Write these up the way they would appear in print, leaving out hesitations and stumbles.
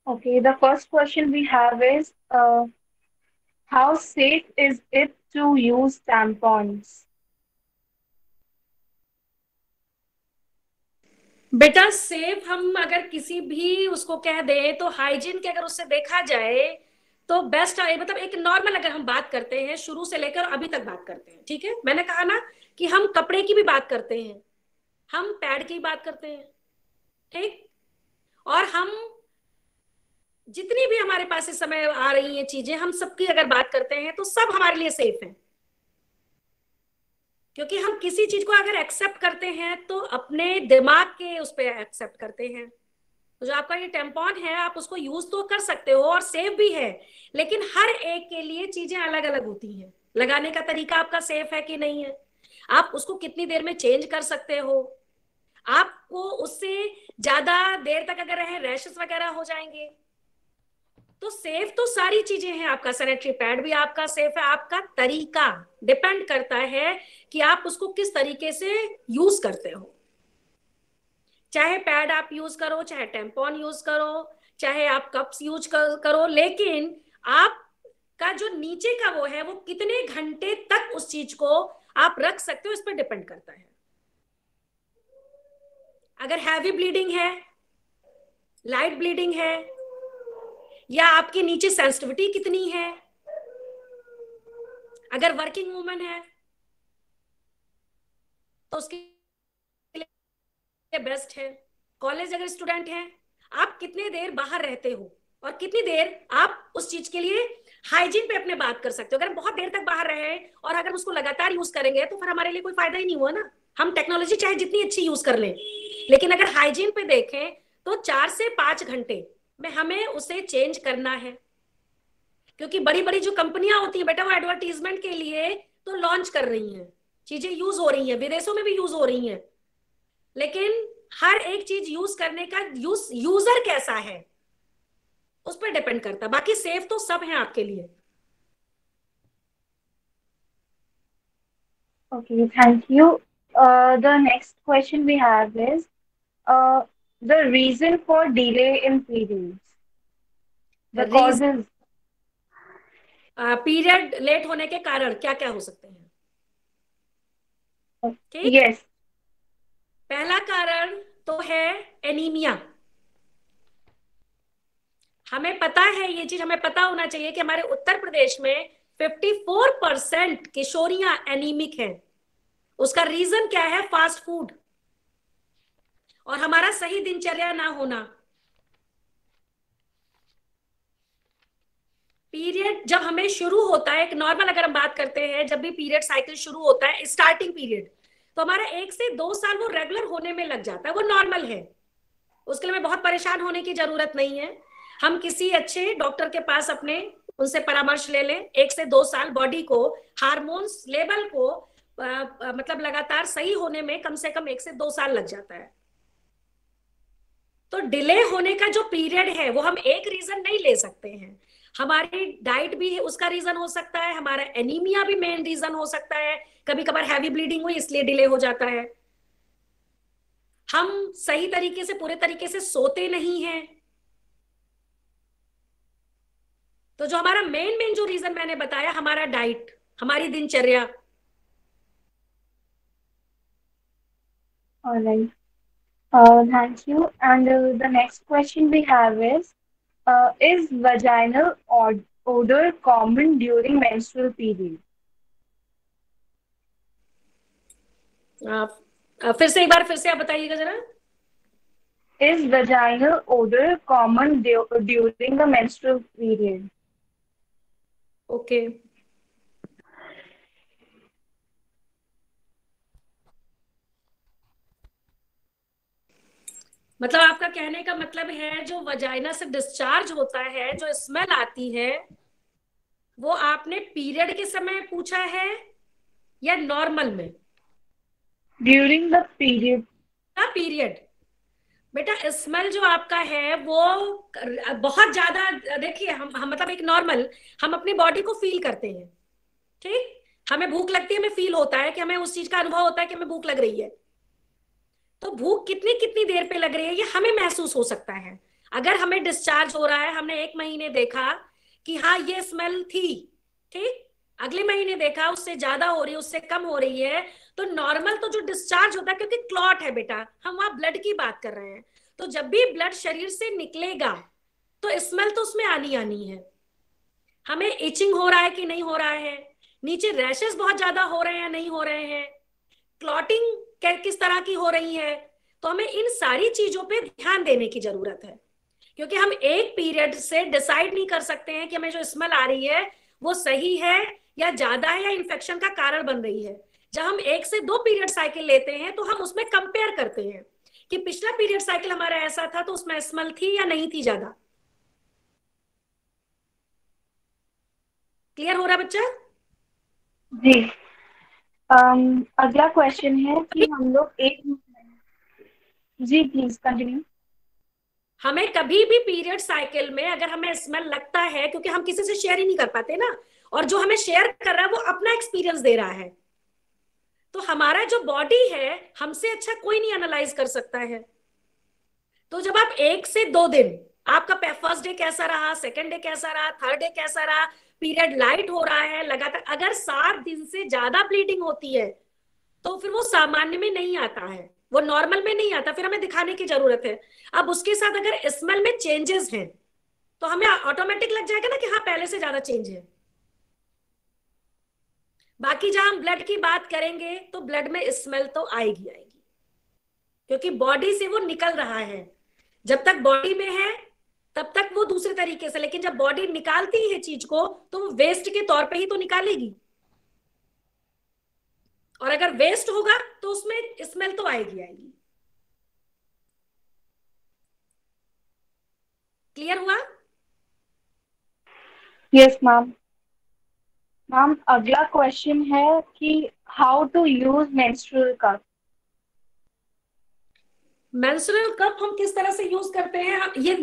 Okay, the first question we have is how safe is it to use tampons? बेटा safe हम अगर किसी भी उसको कह दें तो हाइजीन के अगर उससे देखा जाए तो बेस्ट है। मतलब एक नॉर्मल अगर हम बात करते हैं शुरू से लेकर अभी तक बात करते हैं, ठीक है, मैंने कहा ना कि हम कपड़े की भी बात करते हैं, हम पैड की बात करते हैं, ठीक। और हम जितनी भी हमारे पास इस समय आ रही हैं चीजें, हम सबकी अगर बात करते हैं तो सब हमारे लिए सेफ है। क्योंकि हम किसी चीज को अगर एक्सेप्ट करते हैं तो अपने दिमाग के उस पर एक्सेप्ट करते हैं। तो जो आपका ये टेम्पॉन है आप उसको यूज तो कर सकते हो और सेफ भी है, लेकिन हर एक के लिए चीजें अलग अलग होती हैं। लगाने का तरीका आपका सेफ है कि नहीं है, आप उसको कितनी देर में चेंज कर सकते हो, आपको उससे ज्यादा देर तक अगर रहे रैशेस वगैरह हो जाएंगे। तो सेफ तो सारी चीजें हैं, आपका सैनिटरी पैड भी आपका सेफ है, आपका तरीका डिपेंड करता है कि आप उसको किस तरीके से यूज करते हो। चाहे पैड आप यूज करो, चाहे टेम्पॉन यूज करो, चाहे आप कप्स यूज करो, लेकिन आप का जो नीचे का वो है वो कितने घंटे तक उस चीज को आप रख सकते हो इस पर डिपेंड करता है। अगर हैवी ब्लीडिंग है, लाइट ब्लीडिंग है, या आपके नीचे सेंसिटिविटी कितनी है, अगर वर्किंग वूमन है तो उसके बेस्ट है। कॉलेज अगर स्टूडेंट है, आप कितने देर बाहर रहते हो और कितनी देर आप उस चीज के लिए हाइजीन पे अपने बात कर सकते हो। अगर हम बहुत देर तक बाहर रहे और अगर उसको लगातार यूज करेंगे तो फिर हमारे लिए कोई फायदा ही नहीं हुआ ना। हम टेक्नोलॉजी चाहे जितनी अच्छी यूज कर लें, लेकिन अगर हाइजीन पे देखें तो 4 से 5 घंटे में हमें उसे चेंज करना है। क्योंकि बड़ी बड़ी जो कंपनियां होती है बेटा वो एडवर्टीजमेंट के लिए तो लॉन्च कर रही हैं, चीजें यूज हो रही हैं, विदेशों में भी यूज हो रही हैं, लेकिन हर एक चीज यूज करने का यूजर कैसा है उस पर डिपेंड करता है। बाकी सेफ तो सब है आपके लिए। Okay, thank you. The next question we have is uh, the reason for delay in periods, the रीज causes. पीरियड लेट होने के कारण क्या क्या हो सकते हैं, ठीक। Yes. पहला कारण तो है एनीमिया। हमें पता है, ये चीज हमें पता होना चाहिए कि हमारे उत्तर प्रदेश में 54% किशोरियां एनीमिक हैं। उसका रीजन क्या है? फास्ट फूड और हमारा सही दिनचर्या ना होना। पीरियड जब हमें शुरू होता है, एक नॉर्मल अगर हम बात करते हैं, जब भी पीरियड साइकिल शुरू होता है स्टार्टिंग पीरियड, तो हमारा 1 से 2 साल वो रेगुलर होने में लग जाता है, वो नॉर्मल है। उसके लिए हमें बहुत परेशान होने की जरूरत नहीं है। हम किसी अच्छे डॉक्टर के पास अपने उनसे परामर्श ले लें। 1 से 2 साल बॉडी को हार्मोन्स लेवल को मतलब लगातार सही होने में कम से कम 1 से 2 साल लग जाता है। तो डिले होने का जो पीरियड है वो हम एक रीजन नहीं ले सकते हैं। हमारी डाइट भी है, उसका रीजन हो सकता है, हमारा एनीमिया भी मेन रीजन हो सकता है, कभी कभार हैवी ब्लीडिंग हुई इसलिए डिले हो जाता है, हम सही तरीके से पूरे तरीके से सोते नहीं हैं। तो जो हमारा मेन मेन जो रीजन मैंने बताया, हमारा डाइट, हमारी दिनचर्या। All right. Thank you. And the next question we have is vaginal odor common during menstrual period? फिर से एक बार फिर से आप बताइएगा जरा। Is vaginal odor common during the menstrual period? Okay, मतलब आपका कहने का मतलब है जो वजाइना से डिस्चार्ज होता है, जो स्मेल आती है, वो आपने पीरियड के समय पूछा है या नॉर्मल में? During the period. ना पीरियड। बेटा स्मेल जो आपका है वो बहुत ज्यादा, देखिए हम मतलब एक नॉर्मल, हम अपनी बॉडी को फील करते हैं, ठीक। हमें भूख लगती है, हमें फील होता है कि हमें उस चीज का अनुभव होता है कि हमें भूख लग रही है। तो भूख कितनी कितनी देर पे लग रही है ये हमें महसूस हो सकता है। अगर हमें डिस्चार्ज हो रहा है, हमने एक महीने देखा कि हाँ ये स्मेल थी, ठीक, अगले महीने देखा उससे ज्यादा हो रही है, उससे कम हो रही है, तो नॉर्मल तो जो डिस्चार्ज होता है, क्योंकि क्लॉट है बेटा, हम वहां ब्लड की बात कर रहे हैं, तो जब भी ब्लड शरीर से निकलेगा तो स्मेल तो उसमें आनी आनी है। हमें इचिंग हो रहा है कि नहीं हो रहा है, नीचे रैशेस बहुत ज्यादा हो रहे हैं नहीं हो रहे हैं, क्लॉटिंग किस तरह की हो रही है, तो हमें इन सारी चीजों पे ध्यान देने की जरूरत है। क्योंकि हम एक पीरियड से डिसाइड नहीं कर सकते हैं कि हमें जो स्मेल आ रही है वो सही है या ज्यादा है या इन्फेक्शन का कारण बन रही है। जब हम 1 से 2 पीरियड साइकिल लेते हैं तो हम उसमें कंपेयर करते हैं कि पिछला पीरियड साइकिल हमारा ऐसा था तो उसमें स्मेल थी या नहीं थी ज्यादा। क्लियर हो रहा है बच्चा? जी। अगला क्वेश्चन है कि हम लोग एक, जी प्लीज कंटिन्यू। हमें कभी भी पीरियड साइकिल में अगर हमें स्मेल लगता है, क्योंकि हम किसी से शेयर ही नहीं कर पाते ना, और जो हमें शेयर कर रहा है वो अपना एक्सपीरियंस दे रहा है, तो हमारा जो बॉडी है हमसे अच्छा कोई नहीं एनालाइज कर सकता है। तो जब आप 1 से 2 दिन, आपका फर्स्ट डे कैसा रहा, सेकंड डे कैसा रहा, थर्ड डे कैसा रहा, पीरियड लाइट हो रहा है लगातार, अगर 7 दिन से ज्यादा ब्लीडिंग होती है तो फिर वो सामान्य में नहीं आता है, वो नॉर्मल में नहीं आता, फिर हमें दिखाने की जरूरत है। अब उसके साथ अगर स्मेल में चेंजेस हैं तो हमें ऑटोमेटिक लग जाएगा ना कि हाँ पहले से ज्यादा चेंज है। बाकी जहां हम ब्लड की बात करेंगे तो ब्लड में स्मेल तो आएगी आएगी, क्योंकि बॉडी से वो निकल रहा है। जब तक बॉडी में है तब तक वो दूसरे तरीके से, लेकिन जब बॉडी निकालती है चीज को तो वो वेस्ट के तौर पे ही तो निकालेगी, और अगर वेस्ट होगा तो उसमें स्मेल तो आएगी आएगी। क्लियर हुआ? Yes ma'am. मैम अगला क्वेश्चन है कि how to use menstrual cup. Menstrual cup हम किस तरह से यूज करते हैं, ये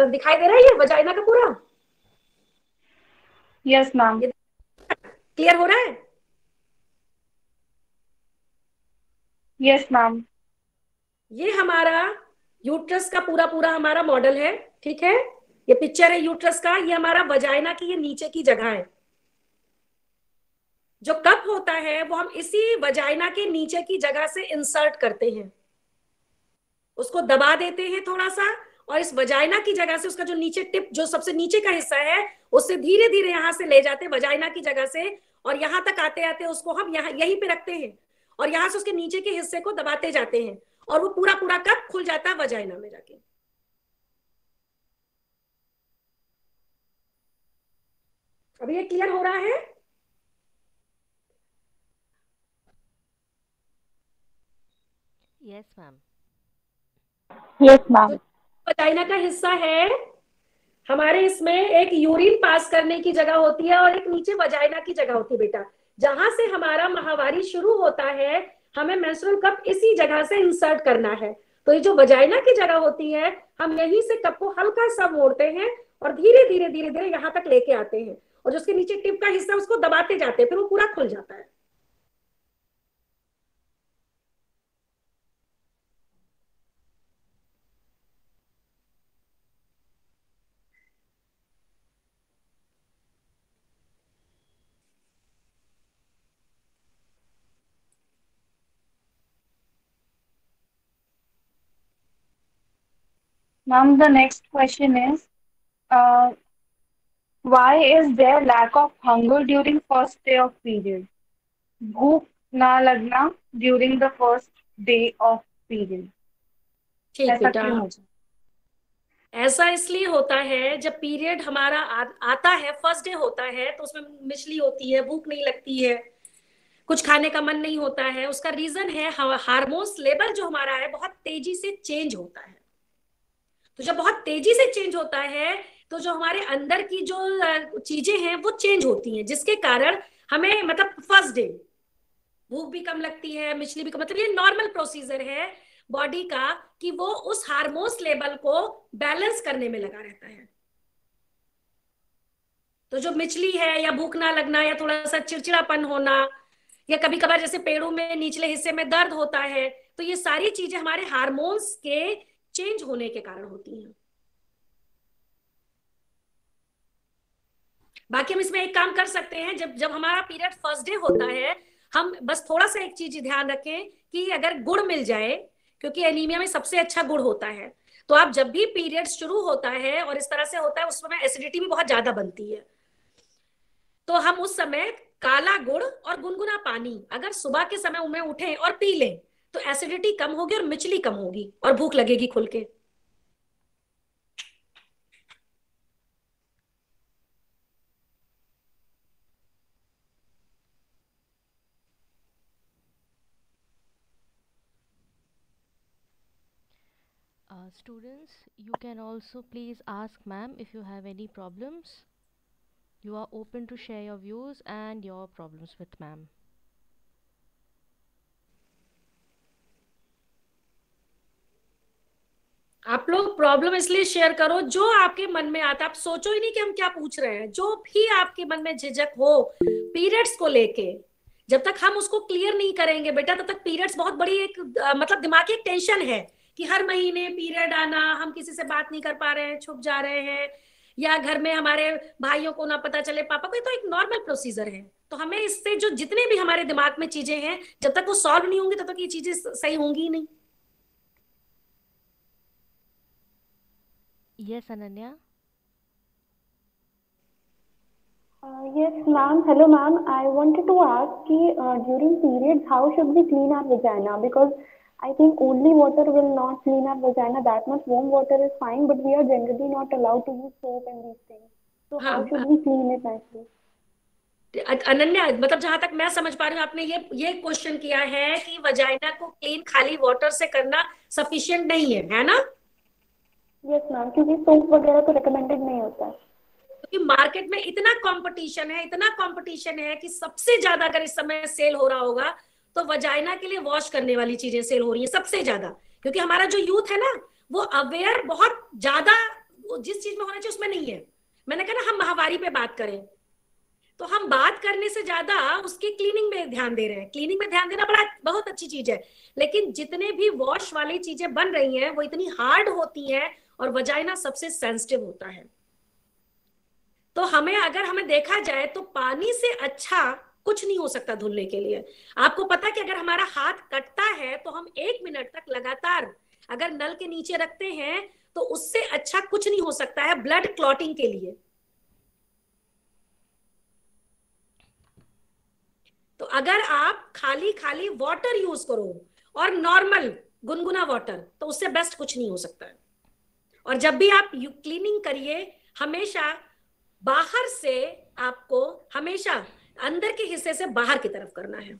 दिखाई दे रहा है, ये वजाइना का पूरा, यस मैम। ये क्लियर हो रहा है? Yes ma'am. ये हमारा यूट्रस का पूरा पूरा हमारा मॉडल है, ठीक है, ये पिक्चर है यूट्रस का, ये हमारा वजाइना की ये नीचे की जगह है। जो कप होता है वो हम इसी वजाइना के नीचे की जगह से इंसर्ट करते हैं, उसको दबा देते हैं थोड़ा सा, और इस वजाइना की जगह से उसका जो नीचे टिप, जो सबसे नीचे का हिस्सा है, उससे धीरे धीरे यहां से ले जाते हैं वजाइना की जगह से, और यहां तक आते आते उसको हम यहाँ यहीं पे रखते हैं, और यहां से उसके नीचे के हिस्से को दबाते जाते हैं, और वो पूरा पूरा कप खुल जाता है वजाइना में जाके। अभी ये क्लियर हो रहा है? Yes ma'am. यस जो मैम। वजाइना का हिस्सा है हमारे, इसमें एक यूरिन पास करने की जगह होती है और एक नीचे वजाइना की जगह होती है बेटा, जहां से हमारा माहवारी शुरू होता है, हमें मेंस्ट्रुअल कप इसी जगह से इंसर्ट करना है। तो ये जो वजाइना की जगह होती है, हम यहीं से कप को हल्का सा मोड़ते हैं और धीरे धीरे धीरे धीरे यहाँ तक लेके आते हैं, और जो उसके नीचे टिप का हिस्सा उसको दबाते जाते हैं, फिर वो पूरा खुल जाता है। Ma'am the next question is why is there lack of hunger during first day of period? भूख ना लगना during the first day of period, ठीक ऐसा बेटा, क्यों हो जाए? ऐसा इसलिए होता है जब पीरियड हमारा आता है, फर्स्ट डे होता है, तो उसमें मिचली होती है, भूख नहीं लगती है, कुछ खाने का मन नहीं होता है। उसका रीजन है हार्मोन्स लेवल जो हमारा है बहुत तेजी से चेंज होता है। तो जब बहुत तेजी से चेंज होता है तो जो हमारे अंदर की जो चीजें हैं वो चेंज होती हैं, जिसके कारण हमें मतलब फर्स्ट डे भूख भी कम लगती है, मिचली भी कम, मतलब ये नॉर्मल प्रोसीजर है बॉडी का कि वो उस हार्मोन्स लेवल को बैलेंस करने में लगा रहता है। तो जो मिचली है या भूख ना लगना या थोड़ा सा चिड़चिड़ापन होना या कभी कभार जैसे पेड़ों में निचले हिस्से में दर्द होता है, तो ये सारी चीजें हमारे हार्मोन्स के चेंज होने के कारण होती हैं। बाकी हम इसमें एक काम कर सकते हैं, जब जब हमारा पीरियड फर्स्ट डे होता है, हम बस थोड़ा सा एक चीज ध्यान रखें कि अगर गुड़ मिल जाए, क्योंकि एनीमिया में सबसे अच्छा गुड़ होता है, तो आप जब भी पीरियड शुरू होता है और इस तरह से होता है, उस समय एसिडिटी भी बहुत ज्यादा बनती है, तो हम उस समय काला गुड़ और गुनगुना पानी अगर सुबह के समय में उठें और पी लें, तो एसिडिटी कम होगी और मिचली कम होगी और भूख लगेगी खुल के। Students, you can also please ask ma'am if you have any problems. You are open to share your views and your problems with ma'am. आप लोग प्रॉब्लम इसलिए शेयर करो जो आपके मन में आता है, आप सोचो ही नहीं कि हम क्या पूछ रहे हैं, जो भी आपके मन में झिझक हो पीरियड्स को लेके, जब तक हम उसको क्लियर नहीं करेंगे बेटा, तब तक पीरियड्स बहुत बड़ी एक मतलब दिमागी एक टेंशन है कि हर महीने पीरियड आना, हम किसी से बात नहीं कर पा रहे हैं, छुप जा रहे हैं, या घर में हमारे भाइयों को ना पता चले पापा को, तो एक नॉर्मल प्रोसीजर है। तो हमें इससे जो जितने भी हमारे दिमाग में चीजें हैं, जब तक वो सॉल्व नहीं होंगी तब तक ये चीजें सही होंगी ही नहीं। Yes, Ananya. Yes, ma'am. Hello, ma'am. I wanted to ask कि during periods how should we clean our vagina? Because I think only water will not clean our vagina. That much warm water is fine, but we are generally not allowed to use soap and these things. So how हाँ, should we clean it nicely? Ananya, मतलब जहां तक मैं समझ पा रही हूँ, आपने ये क्वेश्चन किया है कि वजाइना को क्लीन खाली वाटर से करना सफिशिएंट नहीं है ना? Yes, ma'am. क्योंकि soap वगैरह तो recommended नहीं होता है। क्योंकि मार्केट में इतना कंपटीशन है, इतना कंपटीशन है कि सबसे ज्यादा अगर इस समय सेल हो रहा होगा तो वजाइना के लिए वॉश करने वाली चीजें सेल हो रही है सबसे ज्यादा, क्योंकि हमारा जो यूथ है ना, वो अवेयर बहुत ज्यादा जिस चीज में होना चाहिए उसमें नहीं है। मैंने कहा ना, हम माहवारी पे बात करें, तो हम बात करने से ज्यादा उसकी क्लीनिंग में ध्यान दे रहे हैं। क्लीनिंग में ध्यान देना बड़ा बहुत अच्छी चीज है, लेकिन जितने भी वॉश वाली चीजें बन रही हैं वो इतनी हार्ड होती हैं और वजाइना सबसे सेंसिटिव होता है। तो हमें देखा जाए तो पानी से अच्छा कुछ नहीं हो सकता धुलने के लिए। आपको पता है कि अगर हमारा हाथ कटता है तो हम 1 मिनट तक लगातार अगर नल के नीचे रखते हैं तो उससे अच्छा कुछ नहीं हो सकता है ब्लड क्लॉटिंग के लिए। तो अगर आप खाली खाली वाटर यूज करो और नॉर्मल गुनगुना वाटर, तो उससे बेस्ट कुछ नहीं हो सकता है। और जब भी आप क्लीनिंग करिए, हमेशा बाहर से, आपको हमेशा अंदर के हिस्से से बाहर की तरफ करना है।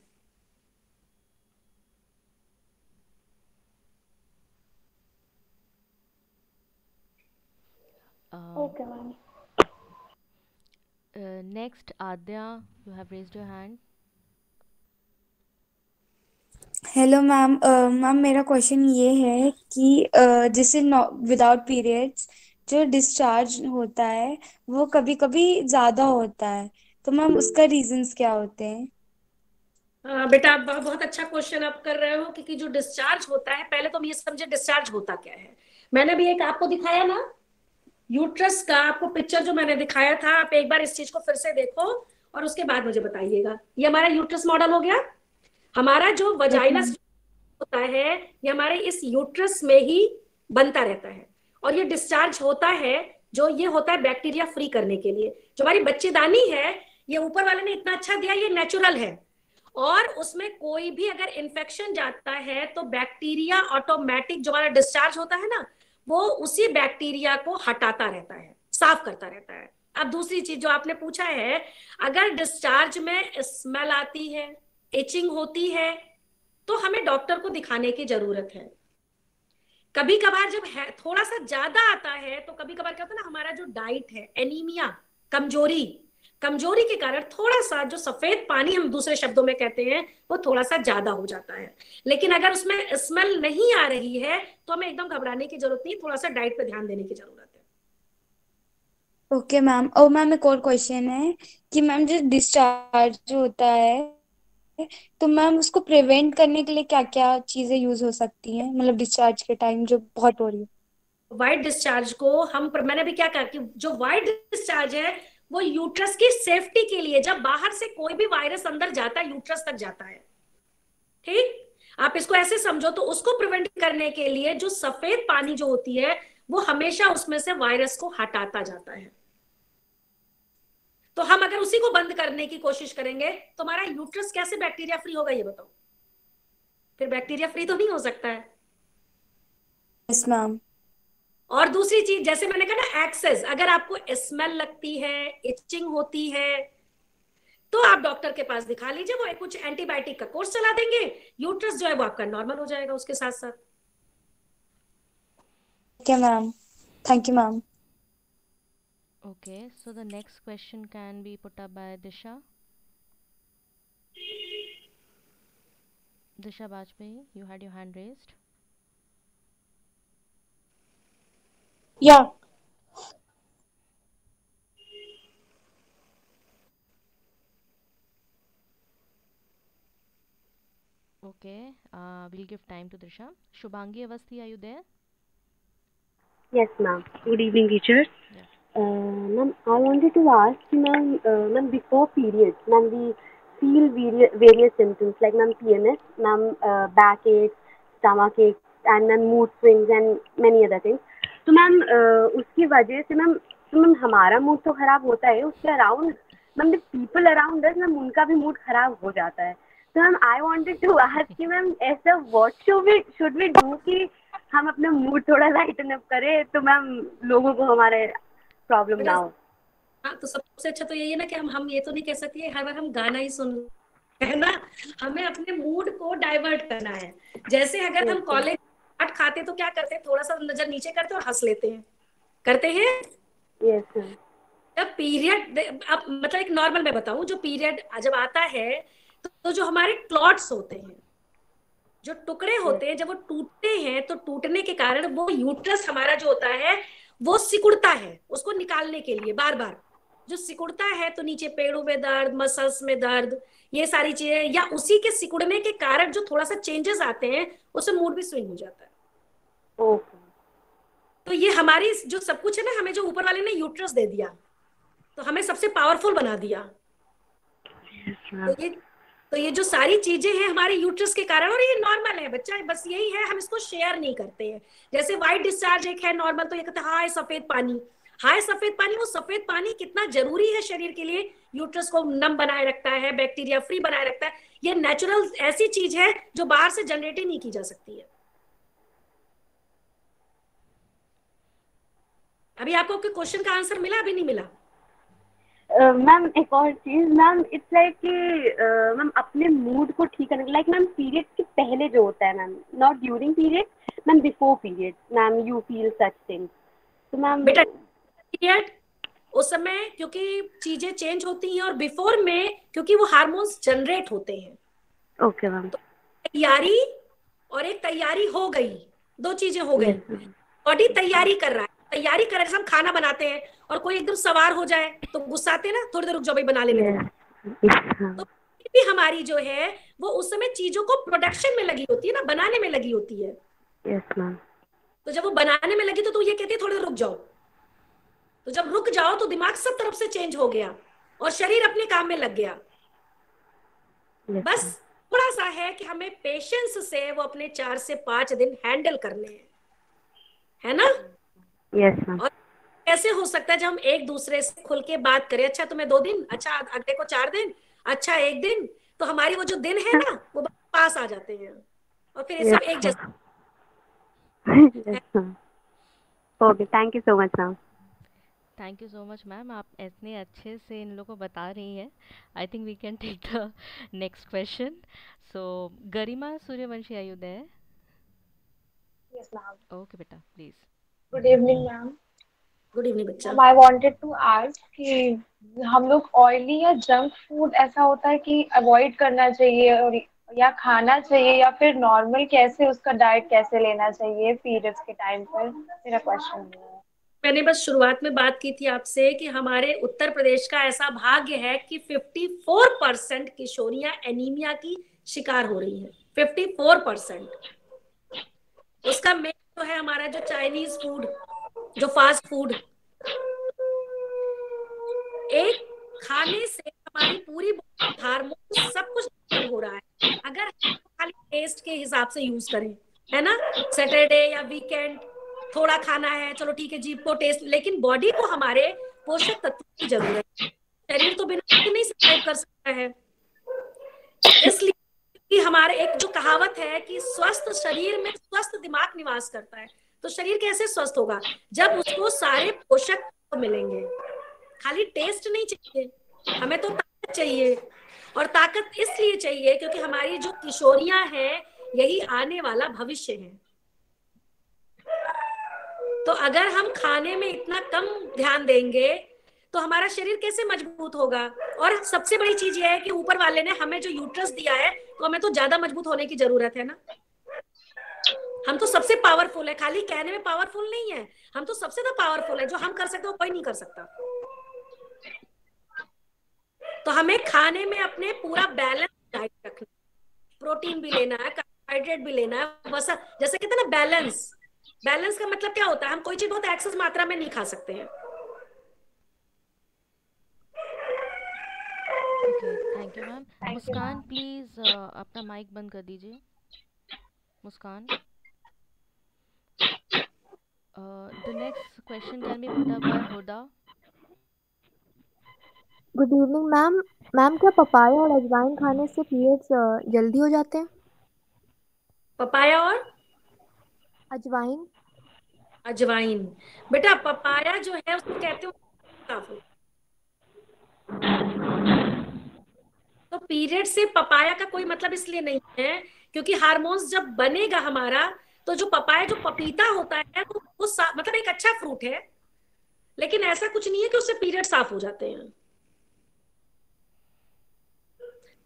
Okay, ma'am. Next, Adya, you have raised your hand. Hello ma'am. Ma'am मेरा क्वेश्चन ये है कि जैसे विदाउट पीरियड्स जो डिस्चार्ज होता है वो कभी कभी ज़्यादा होता है, तो मैम उसका रीजंस क्या होते हैं? बेटा, आप बहुत अच्छा क्वेश्चन आप कर रहे हो, क्योंकि जो डिस्चार्ज होता है, पहले तो हम ये समझे डिस्चार्ज होता क्या है। मैंने भी एक आपको दिखाया ना यूट्रस का, आपको पिक्चर जो मैंने दिखाया था, आप एक बार इस चीज को फिर से देखो और उसके बाद मुझे बताइएगा। ये हमारा यूट्रस मॉडल हो गया। हमारा जो वजाइना होता है ये हमारे इस यूट्रस में ही बनता रहता है, और ये डिस्चार्ज होता है, जो ये होता है बैक्टीरिया फ्री करने के लिए। जो हमारी बच्चेदानी है, ये ऊपर वाले ने इतना अच्छा दिया, ये नेचुरल है, और उसमें कोई भी अगर इन्फेक्शन जाता है तो बैक्टीरिया ऑटोमेटिक जो हमारा डिस्चार्ज होता है ना, वो उसी बैक्टीरिया को हटाता रहता है, साफ करता रहता है। अब दूसरी चीज जो आपने पूछा है, अगर डिस्चार्ज में स्मेल आती है, इचिंग होती है, तो हमें डॉक्टर को दिखाने की जरूरत है। कभी कभार जब है थोड़ा सा ज्यादा आता है, तो कभी कभार क्या होता है ना, हमारा जो डाइट है, एनीमिया, कमजोरी, कमजोरी के कारण थोड़ा सा जो सफेद पानी हम दूसरे शब्दों में कहते हैं, वो थोड़ा सा ज्यादा हो जाता है। लेकिन अगर उसमें स्मेल नहीं आ रही है तो हमें एकदम घबराने की जरूरत नहीं, थोड़ा सा डाइट पे ध्यान देने की जरूरत है। Okay ma'am. और मैम एक और क्वेश्चन है कि मैम जो डिस्चार्ज होता है तो मैम उसको प्रिवेंट करने के लिए क्या क्या चीजें यूज हो सकती हैं, मतलब डिस्चार्ज के टाइम जो बहुत हो रही है। वाइट डिस्चार्ज को मैंने भी क्या कहा कि जो वाइट डिस्चार्ज है वो यूट्रस की सेफ्टी के लिए, जब बाहर से कोई भी वायरस अंदर जाता है यूट्रस तक जाता है, ठीक, आप इसको ऐसे समझो, तो उसको प्रिवेंट करने के लिए जो सफेद पानी जो होती है वो हमेशा उसमें से वायरस को हटाता जाता है। तो हम अगर उसी को बंद करने की कोशिश करेंगे तो हमारा यूट्रस कैसे बैक्टीरिया फ्री होगा ये बताओ? फिर बैक्टीरिया फ्री तो नहीं हो सकता है। Yes ma'am. और दूसरी चीज, जैसे मैंने कहा ना, एक्सेस, अगर आपको स्मेल लगती है, इचिंग होती है, तो आप डॉक्टर के पास दिखा लीजिए, वो कुछ एंटीबायोटिक का कोर्स चला देंगे, यूट्रस जो है वो आपका नॉर्मल हो जाएगा उसके साथ साथ। ठीक है ma'am, thank you ma'am. Okay, so the next question can be put up by Disha. Disha Bajpayee, you had your hand raised. Yeah. Okay, we'll give time to Disha. Shubhangi Avasthi, are you there? Yes, ma'am. Good evening, teachers. Yes. Ma'am, I wanted to ask, ma'am, before periods, ma'am, we feel various symptoms like, ma'am, PMS, ma'am, backache, stomach ache, and ma'am, mood swings and many other things. तो ma'am उसकी वजह से ma'am, तो ma'am हमारा mood तो खराब होता है, उसके around ma'am the people around us ma'am उनका भी मूड खराब हो जाता है। तो ma'am I wanted to ask कि मैम ऐसा व्हाट शुड वी डू कि हम अपना मूड थोड़ा लाइटन अप करें, तो मैम लोगों को हमारे प्रॉब्लम ना हो। हाँ, तो सबसे अच्छा तो यही है ना कि हम ये तो नहीं कह सकते हर बार हम गाना ही सुन, है ना, हमें अपने मूड को डाइवर्ट करना है। जैसे अगर हम कॉलेज चाट खाते तो क्या करते हैं, थोड़ा सा नजर नीचे करते और हंस लेते हैं, करते हैं। Yes ma'am. जब पीरियड, अब मतलब एक नॉर्मल मैं बताऊं, जो पीरियड जब आता है तो जो हमारे क्लॉट्स होते हैं, जो टुकड़े होते हैं, जब वो टूटते हैं तो टूटने के कारण वो यूट्रस हमारा जो होता है वो सिकुड़ता है उसको निकालने के लिए बार बार, जो सिकुड़ता है तो नीचे पेड़ों में दर्द, मसल्स में दर्द, ये सारी चीजें, या उसी के सिकुड़ने के कारण जो थोड़ा सा चेंजेस आते हैं उससे मूड भी स्विंग हो जाता है। ओके। तो ये हमारी जो सब कुछ है ना, हमें जो ऊपर वाले ने यूट्रस दे दिया तो हमें सबसे पावरफुल बना दिया। तो ये जो सारी चीजें हैं हमारे यूट्रस के कारण, और ये नॉर्मल है बच्चा, बस यही है हम इसको शेयर नहीं करते हैं। जैसे व्हाइट डिस्चार्ज एक है नॉर्मल, तो ये कहते हैं हाय सफेद पानी, हाय सफेद पानी, वो सफेद पानी कितना जरूरी है शरीर के लिए, यूट्रस को नम बनाए रखता है, बैक्टीरिया फ्री बनाए रखता है, ये नेचुरल ऐसी चीज है जो बाहर से जनरेट ही नहीं की जा सकती है। अभी आपको क्वेश्चन का आंसर मिला, अभी नहीं मिला? मैम एक और चीज मैम, इट्स लाइक कि मैम अपने मूड को ठीक करने, लाइक मैम पीरियड के पहले जो होता है ma'am, not during period ma'am, before period ma'am you feel such things, तो मैम बेटा पीरियड उस समय क्योंकि चीजें चेंज होती हैं, और बिफोर में क्योंकि वो हार्मोन्स जनरेट होते हैं। Okay ma'am. तो तैयारी और एक तैयारी हो गई, दो चीजें हो गई, बॉडी तैयारी कर रहा है, तैयारी कर रहा है, हम खाना बनाते हैं और कोई एकदम सवार हो जाए तो गुस्साते हैं ना, थोड़ी देर रुक जाओ भाई बना लेने दो। तो भी हमारी जो है वो उस समय चीजों को प्रोडक्शन में लगी होती है ना, बनाने में लगी होती है। Yes ma'am. तो जब वो बनाने में लगी तो ये कहती है थोड़ी देर रुक जाओ, तो जब रुक जाओ तो दिमाग सब तरफ से चेंज हो गया और शरीर अपने काम में लग गया। बस थोड़ा सा है कि हमें पेशेंस से वो अपने 4 से 5 दिन हैंडल करने हैं, है ना? Yes ma'am. और कैसे हो सकता है जब हम एक दूसरे से खुल के बात करें, अच्छा तुम्हें 2 दिन, अच्छा अगले को 4 दिन, अच्छा 1 दिन, तो हमारी वो जो दिन है ना वो पास आ जाते हैं और फिर ये सब एक जैसा। Okay, thank you so much ma'am. Thank you so much ma'am, आप इतने अच्छे से इन लोगों को बता रही हैं। I think we can take the next question. So Garima Suryavanshi, are you there? Yes, ma'am. Okay बेटा, please. Good evening, ma'am. Good evening बच्चा। I wanted to ask कि हम लोग ऑयली या जंक फूड ऐसा होता है कि अवॉइड करना चाहिए और या खाना चाहिए, या फिर नॉर्मल कैसे उसका डाइट कैसे लेना चाहिए पीरियड्स के टाइम पर, मेरा क्वेश्चन है। मैंने बस शुरुआत में बात की थी आपसे कि हमारे उत्तर प्रदेश का ऐसा भाग्य है कि 54% किशोरियां एनीमिया की शिकार हो रही हैं। 54%। उसका मेन तो है हमारा जो चाइनीज फूड, जो फास्ट फूड। एक खाने से हमारी पूरी हार्मोन सब कुछ डिस्टर्ब हो रहा है अगर हम खाली टेस्ट के हिसाब से यूज करें, है ना। सैटरडे या वीकेंड थोड़ा खाना है, चलो ठीक है, जीभ को टेस्ट, लेकिन बॉडी को हमारे पोषक तत्वों की जरूरत है। शरीर तो बिना नहीं सर्वाइव कर सकता है। इसलिए कि हमारे एक जो कहावत है कि स्वस्थ शरीर में स्वस्थ दिमाग निवास करता है, तो शरीर कैसे स्वस्थ होगा जब उसको सारे पोषक तत्व मिलेंगे। खाली टेस्ट नहीं चाहिए, हमें तो ताकत चाहिए। और ताकत इसलिए चाहिए क्योंकि हमारी जो किशोरियां हैं यही आने वाला भविष्य है। तो अगर हम खाने में इतना कम ध्यान देंगे तो हमारा शरीर कैसे मजबूत होगा। और सबसे बड़ी चीज यह है कि ऊपर वाले ने हमें जो यूट्रस दिया है तो हमें तो ज्यादा मजबूत होने की जरूरत है ना। हम तो सबसे पावरफुल है, खाली कहने में पावरफुल नहीं है, हम तो सबसे ज्यादा पावरफुल है। जो हम कर सकते हो कोई नहीं कर सकता। तो हमें खाने में अपने पूरा बैलेंस डाइट रखना, प्रोटीन भी लेना है, कार्बोहाइड्रेट भी लेना है, वसा, जैसे कहते हैं ना बैलेंस। बैलेंस का मतलब क्या होता है, हम कोई चीज बहुत एक्सेस मात्रा में नहीं खा सकते हैं। Okay, thank you ma'am. Muskan please अपना माइक बंद कर दीजिए। Muskan, the next question can be put up by Huda. Good evening ma'am. Ma'am क्या पपाया और अजवाइन खाने से पीरियड्स जल्दी हो जाते हैं? पपाया और अजवाइन। अजवाइन, बेटा पपाया जो है उसको कहते हैं, तो पीरियड से पपाया का कोई मतलब इसलिए नहीं है क्योंकि हार्मोन्स जब बनेगा हमारा, तो जो पपाया, जो पपीता होता है वो मतलब एक अच्छा फ्रूट है, लेकिन ऐसा कुछ नहीं है कि उससे पीरियड साफ हो जाते हैं।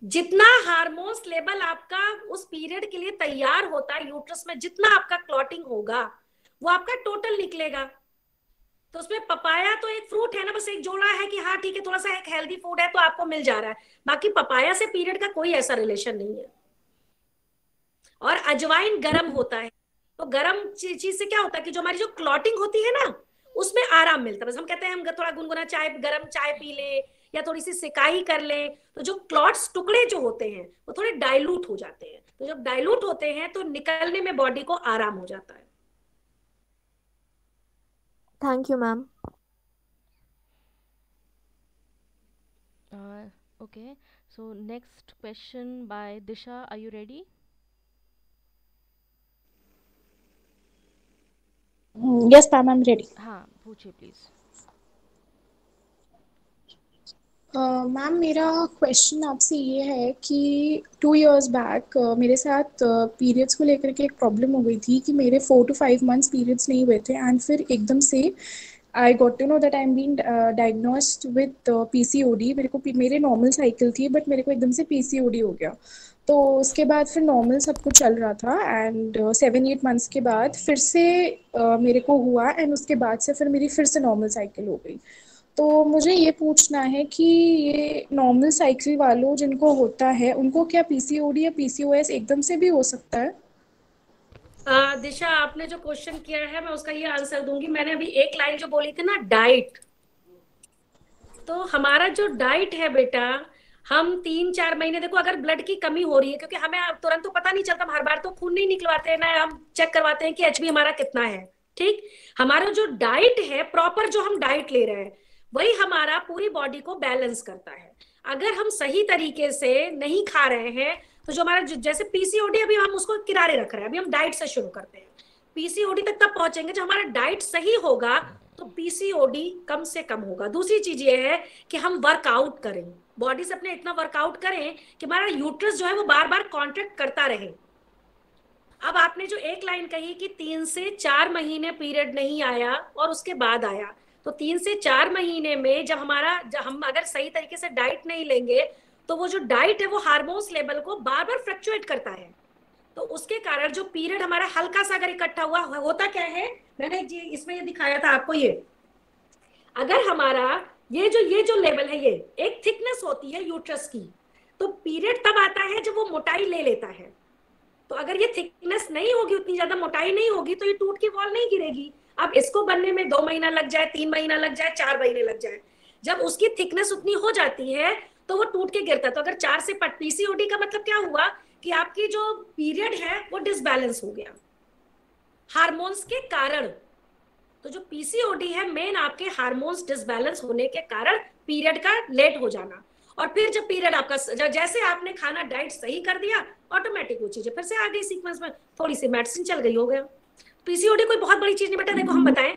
जितना हार्मोन्स लेवल आपका उस पीरियड के लिए तैयार होता है यूट्रस में, जितना आपका क्लॉटिंग होगा वो आपका टोटल निकलेगा। तो उसमें पपाया तो एक फ्रूट है ना, बस एक जोड़ा है कि हाँ ठीक है थोड़ा सा एक हेल्दी फूड है तो आपको मिल जा रहा है, बाकी पपाया से पीरियड का कोई ऐसा रिलेशन नहीं है। और अजवाइन गर्म होता है, तो गर्म चीज से क्या होता है कि जो हमारी जो क्लॉटिंग होती है ना उसमें आराम मिलता है। बस हम कहते हैं हम थोड़ा गुनगुना चाय, गर्म चाय पी ले या थोड़ी सी सिकाई कर ले, तो जो क्लॉट्स टुकड़े जो होते हैं वो थोड़े डाइल्यूट हो जाते हैं। तो जब डाइल्यूट होते हैं तो निकलने में बॉडी को आराम हो जाता है। Thank you ma'am. Okay, so next question by Disha. Are you ready? Yes, ma'am, I'm ready. हाँ, पूछिए प्लीज। मैम मेरा क्वेश्चन आपसे ये है कि 2 years बैक मेरे साथ पीरियड्स को लेकर के एक प्रॉब्लम हो गई थी कि मेरे 4 to 5 months पीरियड्स नहीं हुए थे, एंड फिर एकदम से I got to know that I am being diagnosed with PCOD। मेरे को मेरे नॉर्मल साइकिल थी बट मेरे को एकदम से PCOD हो गया। तो उसके बाद फिर नॉर्मल सब कुछ चल रहा था, एंड 7-8 months के बाद फिर से मेरे को हुआ, एंड उसके बाद से फिर मेरी फिर से नॉर्मल साइकिल हो गई। तो मुझे ये पूछना है कि ये नॉर्मल साइकिल वालों जिनको होता है उनको क्या PCOD या PCOS एकदम से भी हो सकता है? दिशा, आपने जो क्वेश्चन किया है मैं उसका ये आंसर दूंगी। मैंने अभी एक लाइन जो बोली थी ना, डाइट, तो हमारा जो डाइट है बेटा, हम 3-4 महीने, देखो अगर ब्लड की कमी हो रही है, क्योंकि हमें तुरंत तो पता नहीं चलता, हर बार तो खून नहीं निकलवाते हैं ना, हम चेक करवाते हैं कि HB हमारा कितना है। ठीक, हमारा जो डाइट है, प्रॉपर जो हम डाइट ले रहे हैं, वही हमारा पूरी बॉडी को बैलेंस करता है। अगर हम सही तरीके से नहीं खा रहे हैं तो जो हमारा जैसे PCOD, अभी हम उसको किनारे रख रहे हैं, अभी हम डाइट से शुरू करते हैं। PCOD तक तब पहुंचेंगे जब हमारा डाइट सही होगा, तो PCOD कम से कम होगा। दूसरी चीज ये है कि हम वर्कआउट करें, बॉडी से अपने इतना वर्कआउट करें कि हमारा यूट्रस जो है वो बार बार कॉन्ट्रैक्ट करता रहे। अब आपने जो एक लाइन कही कि 3 से 4 महीने पीरियड नहीं आया और उसके बाद आया, तो 3 से 4 महीने में जब हम अगर सही तरीके से डाइट नहीं लेंगे, तो वो जो डाइट है वो हार्मोन्स लेवल को बार बार फ्लक्चुएट करता है। तो उसके कारण जो पीरियड हमारा हल्का सा अगर इकट्ठा हुआ, होता क्या है, मैंने इसमें ये दिखाया था आपको, ये अगर हमारा ये जो लेवल है, ये एक थिकनेस होती है यूट्रस की, तो पीरियड तब आता है जब वो मोटाई ले लेता है। तो अगर ये थिकनेस नहीं होगी, उतनी ज्यादा मोटाई नहीं होगी, तो ये टूट की वॉल नहीं गिरेगी। अब इसको बनने में 2 महीना लग जाए, 3 महीना लग जाए, 4 महीने लग जाए, जब उसकी थिकनेस उतनी हो जाती है तो वो टूट के गिरता है। तो अगर 4 से पीसीओडी का मतलब क्या हुआ कि आपकी जो पीरियड है वो डिसबैलेंस हो गया हार्मोन्स के कारण। तो जो पीसीओडी है मेन आपके हार्मोन्स डिसबैलेंस होने के कारण पीरियड का लेट हो जाना। और फिर जब पीरियड आपका, जैसे आपने खाना डाइट सही कर दिया, ऑटोमेटिक वो चीजें फिर से आ गई सीक्वेंस में, थोड़ी सी मेडिसिन चल गई, हो गया। पीसीओडी कोई बहुत बड़ी चीज नहीं बेटा। देखो हम बताएं,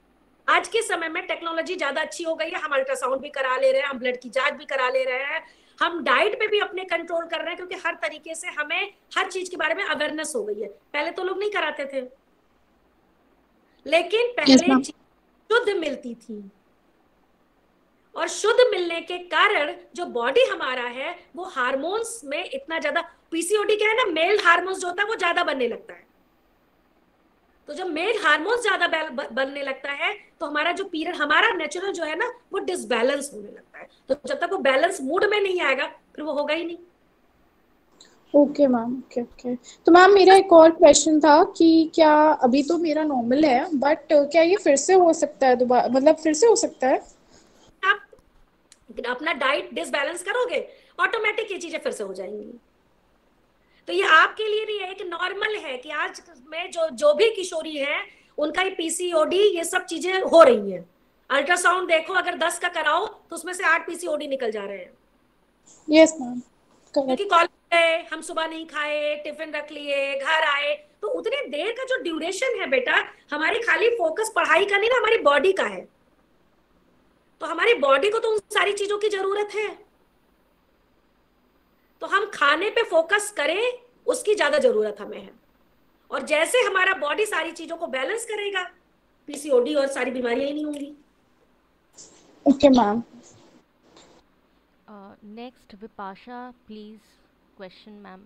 आज के समय में टेक्नोलॉजी ज्यादा अच्छी हो गई है, हम अल्ट्रासाउंड भी करा ले रहे हैं, हम ब्लड की जांच भी करा ले रहे हैं, हम डाइट पे भी अपने कंट्रोल कर रहे हैं, क्योंकि हर तरीके से हमें हर चीज के बारे में अवेयरनेस हो गई है। पहले तो लोग नहीं कराते थे, लेकिन पहले शुद्ध मिलती थी, और शुद्ध मिलने के कारण जो बॉडी हमारा है वो हार्मोन्स में इतना ज्यादा, पीसीओडी क्या है ना, मेल हार्मोन्स जो होता है वो ज्यादा बनने लगता है। तो जब मेल हार्मोन्स ज्यादा बनने लगता है तो हमारा जो पीरियड, हमारा नेचुरल जो है ना, वो डिसबैलेंस होने लगता है। तो जब तक वो बैलेंस मूड में नहीं आएगा फिर वो होगा ही नहीं। Okay ma'am, okay okay. तो मैम मेरा एक और क्वेश्चन था कि क्या अभी तो मेरा नॉर्मल है, बट क्या ये फिर से हो सकता है दोबारा, मतलब फिर से हो सकता है? आप अपना डाइट डिसबैलेंस करोगे, ऑटोमेटिक ये चीजें फिर से हो जाएंगी। तो ये आपके लिए नहीं है, एक नॉर्मल है कि आज में जो भी किशोरी है उनका ये पीसीओडी, ये सब चीजें हो रही हैं। अल्ट्रासाउंड देखो, अगर 10 का कराओ तो उसमें से 8 पीसीओडी निकल जा रहे हैं। यस मैम, क्योंकि कॉलेज गए, हम सुबह नहीं खाए, टिफिन रख लिए, घर आए, तो उतने देर का जो ड्यूरेशन है बेटा, हमारी खाली फोकस पढ़ाई का नहीं ना, हमारी बॉडी का है। तो हमारी बॉडी को तो उन सारी चीजों की जरूरत है, तो हम खाने पे फोकस करें, उसकी ज्यादा जरूरत हमें है। और जैसे हमारा बॉडी सारी चीजों को बैलेंस करेगा, पीसीओडी और सारी बीमारियां ही नहीं होंगी। Okay ma'am. Next Vipasha please, question ma'am.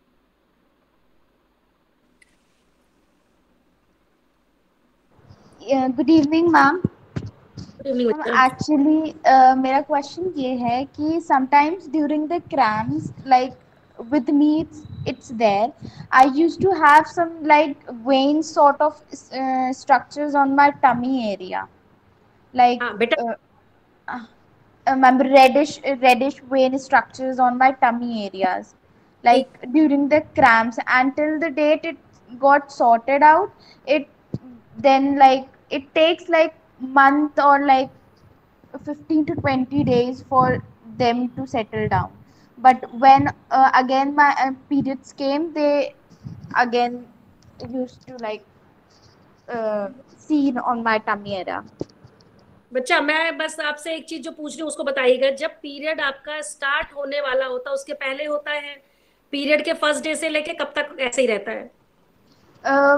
Good evening ma'am. Actually मेरा क्वेश्चन ये है कि sometimes during the cramps, like with me it's there, I used to have some like vein sort of structures on my tummy area, like reddish vein structures on my tummy areas, like during the cramps, until the date it got sorted out. It then like it takes like month or like 15 to 20 days for them to settle down. But when again my periods came, they again used to like seen on my tummy area. बच्चा, मैं बस आपसे एक चीज जो पूछ रही हूँ उसको बताइएगा। जब पीरियड आपका स्टार्ट होने वाला होता है उसके पहले होता है, पीरियड के फर्स्ट डे से लेके कब तक ऐसे ही रहता है?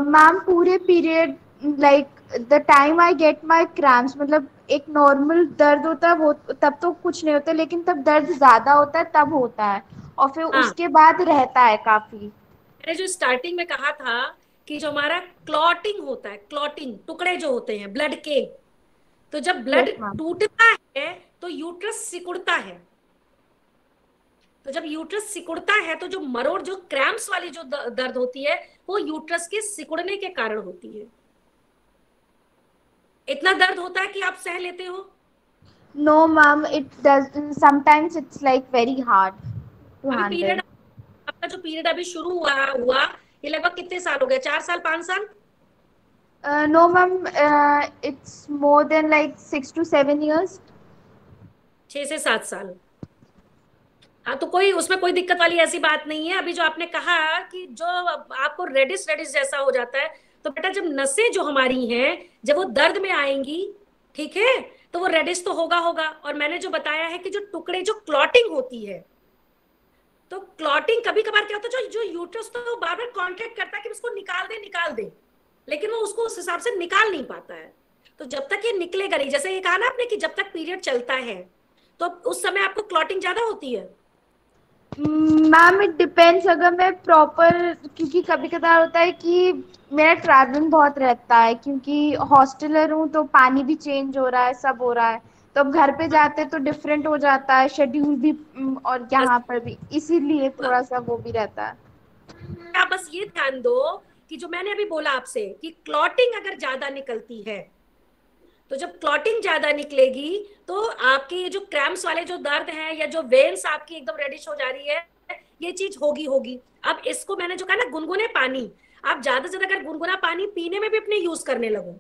मैम पूरे period, like the time I get my cramps, मतलब एक नॉर्मल दर्द होता है वो तब तो कुछ नहीं होता, लेकिन तब दर्द ज्यादा होता है तब होता है, और फिर उसके बाद रहता है काफी। मैंने जो स्टार्टिंग में कहा था कि जो हमारा क्लॉटिंग होता है, क्लॉटिंग टुकड़े जो होते हैं ब्लड के, तो जब ब्लड टूटता है तो यूट्रस सिकुड़ता है। तो जब यूट्रस सिकुड़ता है तो जो मरोड़, जो क्रैम्प्स वाली जो दर्द होती है वो यूट्रस के सिकुड़ने के कारण होती है। इतना दर्द होता है कि आप सह लेते हो? No ma'am, it does sometimes, it's like very hard to handle. आपका जो पीरियड अभी शुरू हुआ ये लगभग कितने साल हो गए? 4 साल, 5 साल? No ma'am, it's more than like 6 to 7 years। 6 से 7 साल। हाँ, तो कोई उसमें कोई दिक्कत वाली ऐसी बात नहीं है। अभी जो आपने कहा कि जो आपको रेडिश जैसा हो जाता है, तो बेटा जब नसें जो हमारी हैं जब वो दर्द में आएंगी, ठीक है, तो वो रेडिश तो होगा। और मैंने जो बताया है कि जो टुकड़े, जो क्लॉटिंग होती है, तो क्लॉटिंग कभी कभार क्या होता है, जो यूट्रस तो बार बार कॉन्ट्रैक्ट करता है कि इसको निकाल दे, लेकिन वो उसको उस हिसाब से निकाल नहीं पाता है। तो जब तक ये निकलेगा नहीं, जैसे ये कहा ना आपने कि जब तक पीरियड चलता है तो उस समय आपको क्लॉटिंग ज्यादा होती है। मैम इट डिपेंड्स, अगर मैं प्रॉपर, क्योंकि कभी कदार होता है कि मेरा ट्रैवलिंग बहुत रहता है, क्योंकि हॉस्टलर हूँ तो पानी भी चेंज हो रहा है, सब हो रहा है, तो अब घर पे जाते तो डिफरेंट हो जाता है शेड्यूल भी, और बस यहाँ पर भी, इसीलिए थोड़ा सा वो भी रहता है। आप बस ये ध्यान दो कि जो मैंने अभी बोला आपसे कि क्लॉटिंग अगर ज्यादा निकलती है, तो जब क्लॉटिंग ज्यादा निकलेगी तो आपके ये जो क्रैम्प्स वाले जो दर्द हैं या जो वेन्स आपकी एकदम रेडिश हो जा रही है, ये चीज होगी होगी। अब इसको मैंने जो कहा ना, गुनगुने पानी, आप ज्यादा से ज्यादा अगर गुनगुना पानी पीने में भी अपने यूज करने लगो,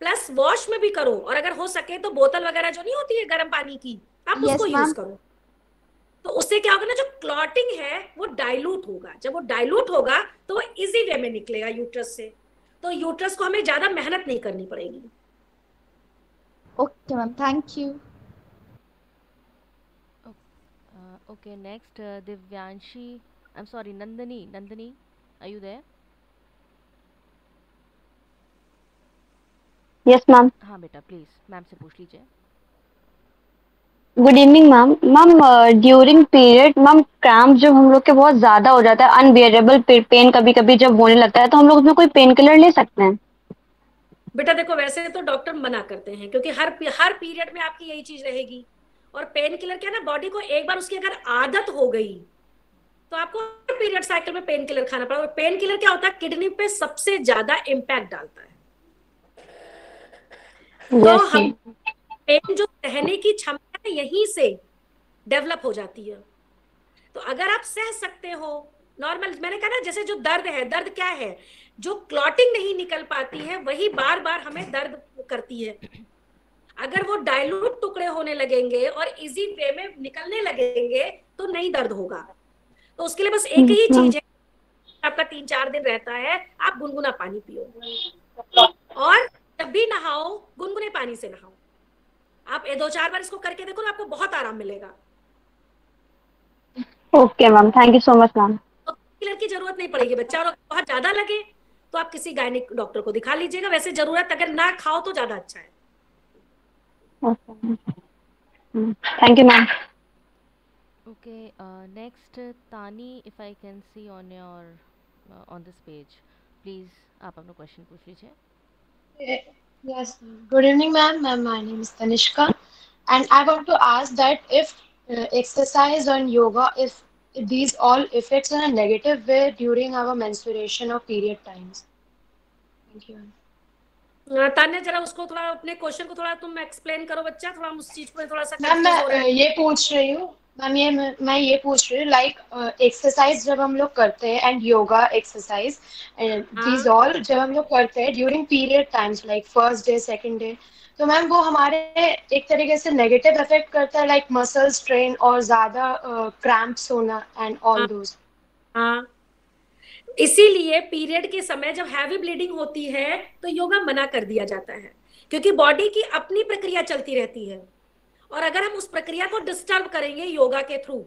प्लस वॉश में भी करो, और अगर हो सके तो बोतल वगैरह जो नहीं होती है गर्म पानी की, आप उसको यस यूज मैम। करो। तो उससे क्या होगा ना, जो क्लॉटिंग है वो डाइल्यूट होगा, जब वो डाइल्यूट होगा तो वो इजी वे में निकलेगा यूट्रस से, तो यूट्रस को हमें ज्यादा मेहनत नहीं करनी पड़ेगी। Okay ma'am, thank you. Okay, next, Divyanshi. I'm sorry, Nandini. Nandini, are you there? Yes ma'am. हाँ बेटा, प्लीज मैम से पूछ लीजिए। Good evening ma'am. Ma'am during period ma'am cramp जब हम लोग के बहुत ज्यादा हो जाता है, अनबियरेबल पेन कभी कभी जब होने लगता है, तो हम लोग उसमें कोई पेन किलर ले सकते हैं? बेटा देखो, वैसे तो डॉक्टर मना करते हैं, क्योंकि हर पीरियड में आपकी यही चीज रहेगी, और पेन किलर क्या ना, बॉडी को एक बार उसकी अगर आदत हो गई तो आपको पीरियड साइकिल में पेन किलर खाना पड़ेगा। पेन किलर क्या होता है, किडनी पे सबसे ज्यादा इम्पैक्ट डालता है। तो यस हम पेन जो सहने की क्षमता है यहीं से डेवलप हो जाती है। तो अगर आप सह सकते हो नॉर्मल, मैंने कहा ना, जैसे जो दर्द है, दर्द क्या है, जो क्लॉटिंग नहीं निकल पाती है वही बार बार हमें दर्द करती है। अगर वो डाइल्यूट टुकड़े होने लगेंगे और इजी वे में निकलने लगेंगे तो नहीं दर्द होगा। तो उसके लिए बस एक ही चीज है, आपका 3-4 दिन रहता है, आप गुनगुना पानी पियो, और जब भी नहाओ गुनगुने पानी से नहाओ। आप 2-4 बार इसको करके देखो ना, आपको बहुत आराम मिलेगा। Okay ma'am, thank you so much ma'am. तो किलर की जरूरत नहीं पड़ेगी बच्चा, और अगर बहुत ज्यादा लगे तो आप किसी गायनिक डॉक्टर को दिखा लीजिएगा। वैसे जरूरत अगर ना खाओ तो ज्यादा अच्छा है। Thank you ma'am. Okay, next, Tani, if I can see on your on this page, please आप अपना क्वेश्चन पूछ लीजिए। Yes, good evening, ma'am. Ma'am, my name is Tanishka, and I want to ask that if exercise and yoga, if these all affects in a negative way during our menstruation or period times. Thank you, ma'am. Tanya, जरा उसको थोड़ा अपने question को थोड़ा तुम explain करो बच्चा, थोड़ा हम उस चीज पे थोड़ा सा मैम कंफ्यूज हो रहे मैं हैं। ये पूछ रही हूँ, मैम ये मैं ये पूछ रही हूँ, लाइक एक्सरसाइज जब हम लोग करते हैं एंड योगा एक्सरसाइज दीज हाँ ऑल जब हम लोग करते हैं during period times like first day second day, तो मैम वो हमारे एक तरीके से नेगेटिव इफेक्ट करता है, लाइक मसल स्ट्रेन और ज्यादा क्रैम्प्स होना एंड ऑल हाँ दोज। हाँ, इसीलिए पीरियड के समय जब हैवी ब्लीडिंग होती है तो योगा मना कर दिया जाता है, क्योंकि बॉडी की अपनी प्रक्रिया चलती रहती है, और अगर हम उस प्रक्रिया को डिस्टर्ब करेंगे योगा के थ्रू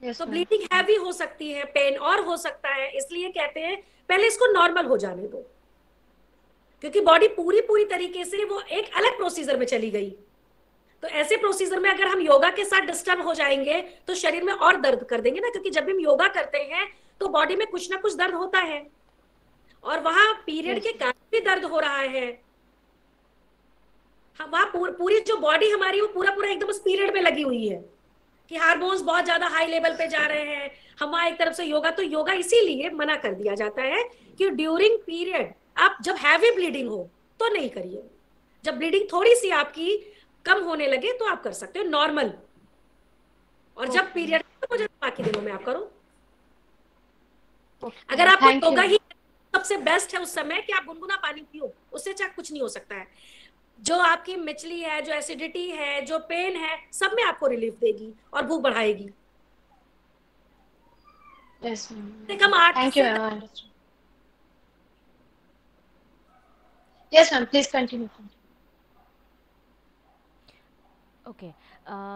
यस तो मैम। ब्लीडिंग हैवी हो सकती है, पेन और हो सकता है। इसलिए कहते हैं पहले इसको नॉर्मल हो जाने दो, क्योंकि बॉडी पूरी पूरी तरीके से वो एक अलग प्रोसीजर में चली गई। तो ऐसे प्रोसीजर में अगर हम योगा के साथ डिस्टर्ब हो जाएंगे तो शरीर में और दर्द कर देंगे ना, क्योंकि जब भी हम योगा करते हैं तो बॉडी में कुछ ना कुछ दर्द होता है, और वहां पीरियड के कारण भी दर्द हो रहा है। वहां पूरी जो बॉडी हमारी वो पूरा पूरा एकदम उस पीरियड में लगी हुई है कि हार्मोन्स बहुत ज्यादा हाई लेवल पे जा रहे हैं। हम वहां एक तरफ से योगा, तो योगा इसीलिए मना कर दिया जाता है कि ड्यूरिंग पीरियड आप जब हैवी ब्लीडिंग हो तो नहीं करिए, जब ब्लीडिंग थोड़ी सी आपकी कम होने लगे तो आप कर सकते हो नॉर्मल, और जब पीरियड हो जाए बाकी दिनों में आप करो। अगर आपको थैंक योगा यू। ही सबसे बेस्ट है उस समय कि आप गुनगुना पानी पियो, उससे चाहे कुछ नहीं हो सकता है। जो आपकी मिचली है, जो एसिडिटी है, जो पेन है, सब में आपको रिलीफ देगी और भूख बढ़ाएगी। यस मैम, कम 8 thank you so ma'am, I understand. Yes ma'am, please continue. Okay,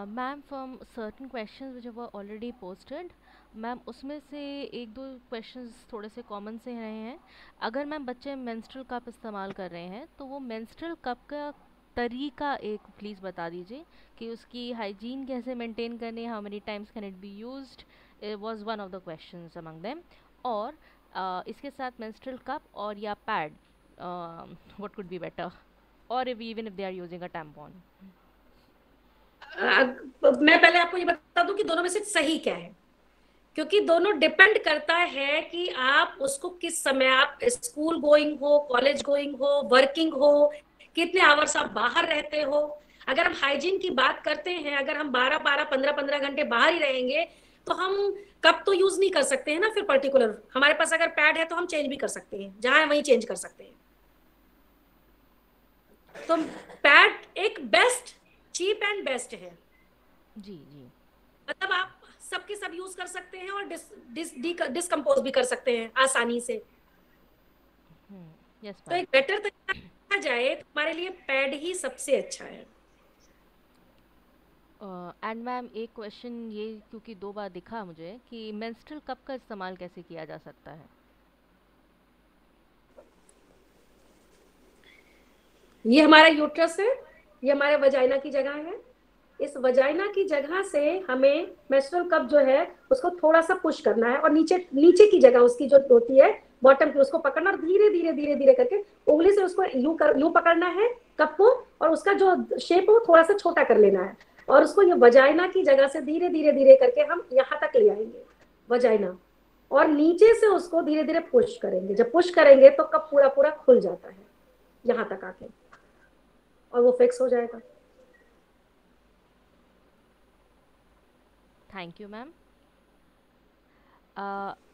ma'am, from certain questions which were already posted, मैम उसमें से एक दो क्वेश्चंस थोड़े से कॉमन से रहे हैं। अगर मैम बच्चे मेंस्ट्रुअल कप इस्तेमाल कर रहे हैं तो वो मेंस्ट्रुअल कप का तरीका एक प्लीज़ बता दीजिए कि उसकी हाइजीन कैसे मेंटेन करनी है, how many times can it be used, was one of the questions among them. और इसके साथ मेंस्ट्रुअल कप और या pad, what could be better, और even if they are using a tampon. मैं पहले आपको ये बता दूं कि दोनों में से सही क्या है, क्योंकि दोनों डिपेंड करता है कि आप उसको किस समय, आप स्कूल गोइंग हो, कॉलेज गोइंग हो, वर्किंग हो, कितने आवर्स आप बाहर रहते हो। अगर हम हाइजीन की बात करते हैं, अगर हम 12-12, 15-15 घंटे बाहर ही रहेंगे तो हम कप तो यूज नहीं कर सकते हैं ना। फिर पर्टिकुलर हमारे पास अगर पैड है तो हम चेंज भी कर सकते हैं, जहां है वहीं चेंज कर सकते हैं। तो पैड एक बेस्ट, चीप एंड बेस्ट है। जी जी, मतलब आप सबके सब यूज कर सकते हैं और डिस्कम्पोज भी कर सकते हैं आसानी से। यस तो एक बेटर तरीका देखा जाए तो हमारे लिए पैड ही सबसे अच्छा है। एंड मैम एक क्वेश्चन ये, क्योंकि 2 बार दिखा मुझे कि मेंस्ट्रुअल कप का इस्तेमाल कैसे किया जा सकता है। ये हमारा यूट्रस है, ये हमारे वजाइना की जगह है। इस वजाइना की जगह से हमें मेंस्ट्रुअल कप जो है उसको थोड़ा सा पुश करना है, और नीचे नीचे की जगह उसकी जो होती है बॉटम की, उसको पकड़ना और धीरे धीरे धीरे धीरे करके उंगली से उसको यूं पकड़ना है कप को, और उसका जो शेप है वो थोड़ा सा छोटा कर लेना है, और उसको ये वजाइना की जगह से धीरे धीरे धीरे करके हम यहाँ तक ले आएंगे वजाइना, और नीचे से उसको धीरे धीरे पुश करेंगे। जब पुश करेंगे तो कप पूरा पूरा खुल जाता है यहाँ तक आके, और वो फिक्स हो जाएगा। Thank you, ma'am.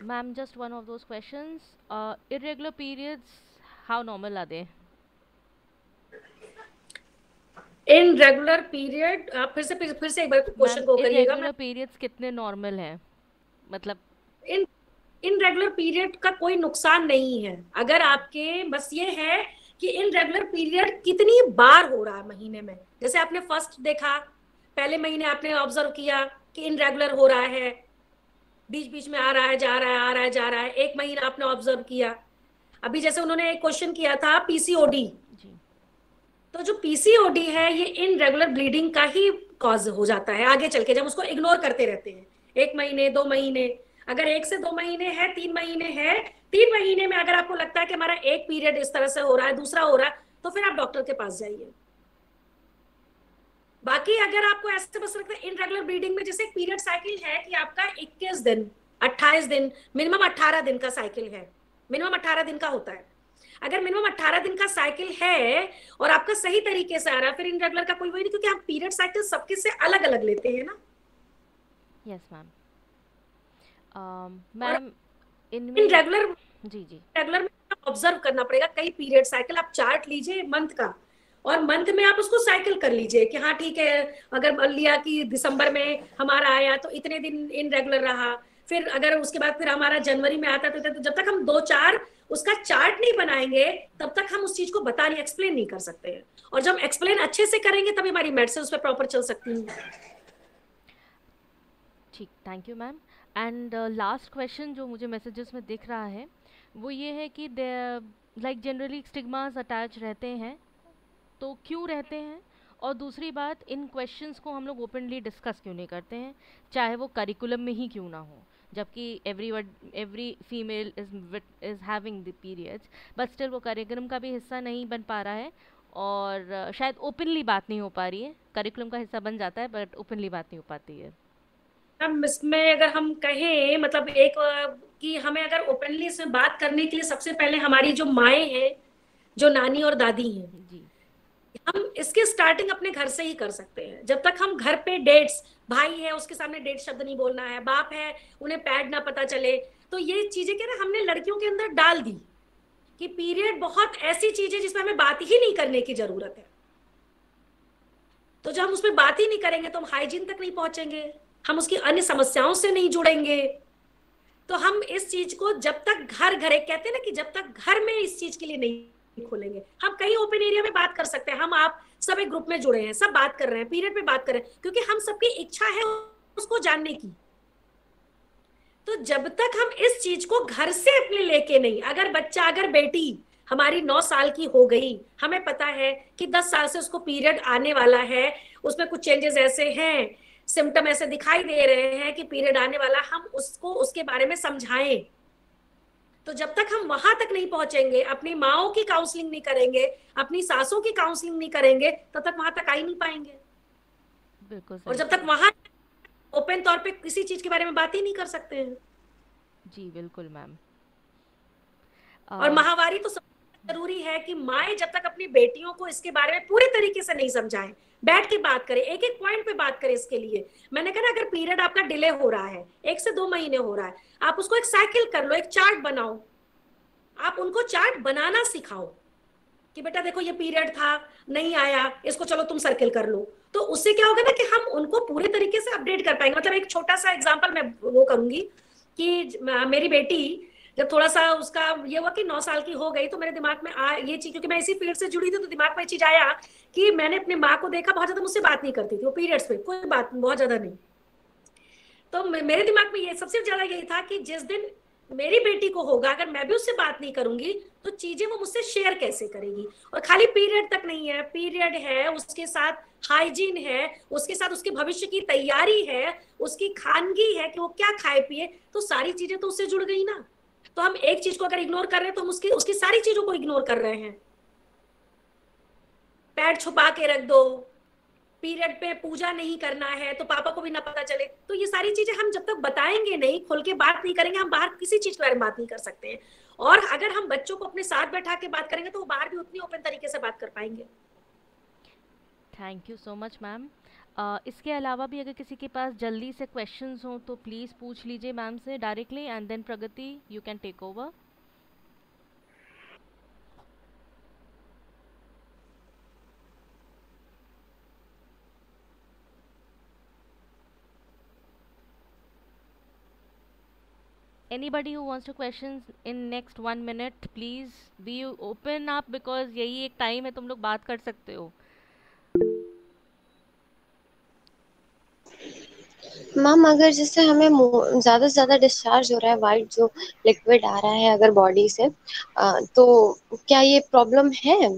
Ma'am, just one of those questions. Irregular periods, how normal are they? In regular period, आप फिर से एक बार क्वेश्चन को करिएगा। irregular periods कितने नॉर्मल हैं, मतलब इन रेगुलर पीरियड का कोई नुकसान नहीं है। अगर आपके बस ये है कि इन रेगुलर पीरियड कितनी बार हो रहा है महीने में। जैसे आपने फर्स्ट देखा, पहले महीने आपने ऑब्जर्व किया कि इनरेगुलर हो रहा है, बीच बीच में आ रहा है, जा रहा है, आ रहा है, जा रहा है, एक महीना आपने ऑब्जर्व किया। अभी जैसे उन्होंने एक क्वेश्चन किया था पीसीओडी, तो जो पीसीओडी है ये इनरेगुलर ब्लीडिंग का ही कॉज हो जाता है आगे चल के, जब उसको इग्नोर करते रहते हैं 1 महीने 2 महीने। अगर 1 से 2 महीने है, 3 महीने है, 3 महीने में अगर आपको लगता है कि हमारा एक पीरियड इस तरह से हो रहा है, दूसरा हो रहा है, तो फिर आप डॉक्टर के पास जाइए। बाकी अगर आपको ऐसे बस लगता है इनरेगुलर ब्लीडिंग में, जैसे एक पीरियड साइकिल है कि आपका 21 दिन 28 दिन मिनिमम 18 दिन का साइकिल है, मिनिमम 18 दिन का होता है। अगर मिनिमम 18 दिन का साइकिल है और आपका सही तरीके से आ रहा है, फिर इनरेगुलर का कोई वही नहीं, क्योंकि हम पीरियड साइकिल सबके से अलग अलग लेते हैं ना। Yes ma'am. मैम इनरेगुलर जी जी रेगुलर में ऑब्जर्व करना पड़ेगा कई पीरियड साइकिल। आप चार्ट लीजिए मंथ का, और मंथ में आप उसको साइकिल कर लीजिए कि हाँ ठीक है, अगर मान लिया कि दिसंबर में हमारा आया तो इतने दिन इनरेगुलर रहा, फिर अगर उसके बाद फिर हमारा जनवरी में आता तो जब तक हम 2-4 उसका चार्ट नहीं बनाएंगे तब तक हम उस चीज को बता नहीं, एक्सप्लेन नहीं कर सकते हैं। और जब एक्सप्लेन अच्छे से करेंगे तभी हमारी मेडिसिन उस पर प्रॉपर चल सकती है। ठीक, thank you ma'am. And last question जो मुझे मैसेजेस में दिख रहा है वो ये है कि लाइक जनरली स्टिग्मास अटैच रहते हैं, तो क्यों रहते हैं, और दूसरी बात, इन क्वेश्चंस को हम लोग ओपनली डिस्कस क्यों नहीं करते हैं, चाहे वो करिकुलम में ही क्यों ना हो, जबकि every female is having the periods, but still वो करिकुलम का भी हिस्सा नहीं बन पा रहा है, और शायद ओपनली बात नहीं हो पा रही है। करिकुलम का हिस्सा बन जाता है बट ओपनली बात नहीं हो पाती है। अब इसमें अगर हम कहें मतलब एक कि हमें अगर ओपनली इसमें बात करने के लिए सबसे पहले हमारी जो माएँ हैं, जो नानी और दादी हैं, हम इसके स्टार्टिंग अपने घर से ही कर सकते हैं। जब तक हम घर पे डेट्स, भाई है उसके सामने डेट शब्द नहीं बोलना है, बाप है उन्हें पैड ना पता चले, तो ये चीजें क्या ना हमने लड़कियों के अंदर डाल दी कि पीरियड बहुत ऐसी चीज है जिसमें हमें बात ही नहीं करने की जरूरत है। तो जब हम उसमें बात ही नहीं करेंगे तो हम हाइजीन तक नहीं पहुंचेंगे, हम उसकी अन्य समस्याओं से नहीं जुड़ेंगे। तो हम इस चीज को जब तक घर कहते हैं ना कि जब तक घर में इस चीज के लिए नहीं खोलेंगे, हम कहीं ओपन एरिया में बात कर सकते हैं। हम आप सब एक ग्रुप में जुड़े हैं, सब बात कर रहे हैं, पीरियड पे बात कर रहे हैं, क्योंकि हम सबकी इच्छा है उसको जानने की। तो जब तक हम इस चीज को घर से अपने लेके नहीं, अगर बच्चा अगर बेटी हमारी 9 साल की हो गई, हमें पता है कि 10 साल से उसको पीरियड आने वाला है, उसमें कुछ चेंजेस ऐसे हैं, सिम्टम ऐसे दिखाई दे रहे हैं कि पीरियड आने वाला, हम उसको उसके बारे में समझाएं। तो जब तक हम वहां तक नहीं पहुंचेंगे, अपनी माओ की काउंसलिंग नहीं करेंगे, अपनी सासों की काउंसलिंग नहीं करेंगे, तब तक वहां तक आ ही नहीं पाएंगे। बिल्कुल और सही जब तक वहां ओपन तौर पे किसी चीज के बारे में बात ही नहीं कर सकते हैं। जी बिल्कुल मैम। और माहवारी तो सबसे जरूरी है कि माएँ जब तक अपनी बेटियों को इसके बारे में पूरे तरीके से नहीं समझाएं, बैठ के बात करें, एक एक पॉइंट पे बात करें। इसके लिए मैंने कहा ना, अगर पीरियड आपका डिले हो रहा है, 1 से 2 महीने हो रहा है, आप उसको एक साइकिल कर लो, एक चार्ट बनाओ, आप उनको चार्ट बनाना सिखाओ कि बेटा देखो ये पीरियड था, नहीं आया, इसको चलो तुम सर्किल कर लो। तो उससे क्या होगा ना कि हम उनको पूरे तरीके से अपडेट कर पाएंगे। मतलब एक छोटा सा एग्जांपल मैं वो करूंगी कि मेरी बेटी जब थोड़ा सा उसका ये हुआ कि 9 साल की हो गई, तो मेरे दिमाग में ये चीज, क्योंकि मैं इसी फील्ड से जुड़ी थी, तो दिमाग में चीज आया कि मैंने अपनी माँ को देखा बहुत ज्यादा मुझसे बात नहीं करती थी, वो पीरियड्स पे कोई बात बहुत ज्यादा नहीं। तो मेरे दिमाग में ये सबसे ज्यादा यही था कि जिस दिन मेरी बेटी को होगा, अगर मैं भी उससे बात नहीं करूंगी तो चीजें वो मुझसे शेयर कैसे करेगी। और खाली पीरियड तक नहीं है, पीरियड है, उसके साथ हाइजीन है, उसके साथ उसके भविष्य की तैयारी है, उसकी खानगी है कि वो क्या खाए पिए, तो सारी चीजें तो उससे जुड़ गई ना। तो हम एक चीज को अगर इग्नोर कर रहे हैं तो हम उसकी सारी चीजों को इग्नोर कर रहे हैं। पैड छुपा के रख दो, पीरियड पे पूजा नहीं करना है तो पापा को भी ना पता चले, तो ये सारी चीजें हम जब तक बताएंगे नहीं, खुल के बात नहीं करेंगे, हम बाहर किसी चीज के बारे में बात नहीं कर सकते हैं। और अगर हम बच्चों को अपने साथ बैठा के बात करेंगे तो वो बाहर भी उतनी ओपन तरीके से बात कर पाएंगे। Thank you so much ma'am. इसके अलावा भी अगर किसी के पास जल्दी से क्वेश्चंस हो तो प्लीज़ पूछ लीजिए मैम से directly, and then Pragati you can take over. Anybody who wants to questions in next 1 minute, please be open up, because यही एक टाइम है, तुम लोग बात कर सकते हो। मैम अगर जैसे हमें ज्यादा से ज्यादा डिस्चार्ज हो रहा है, वाइट जो लिक्विड आ रहा है अगर बॉडी से, तो क्या ये प्रॉब्लम है?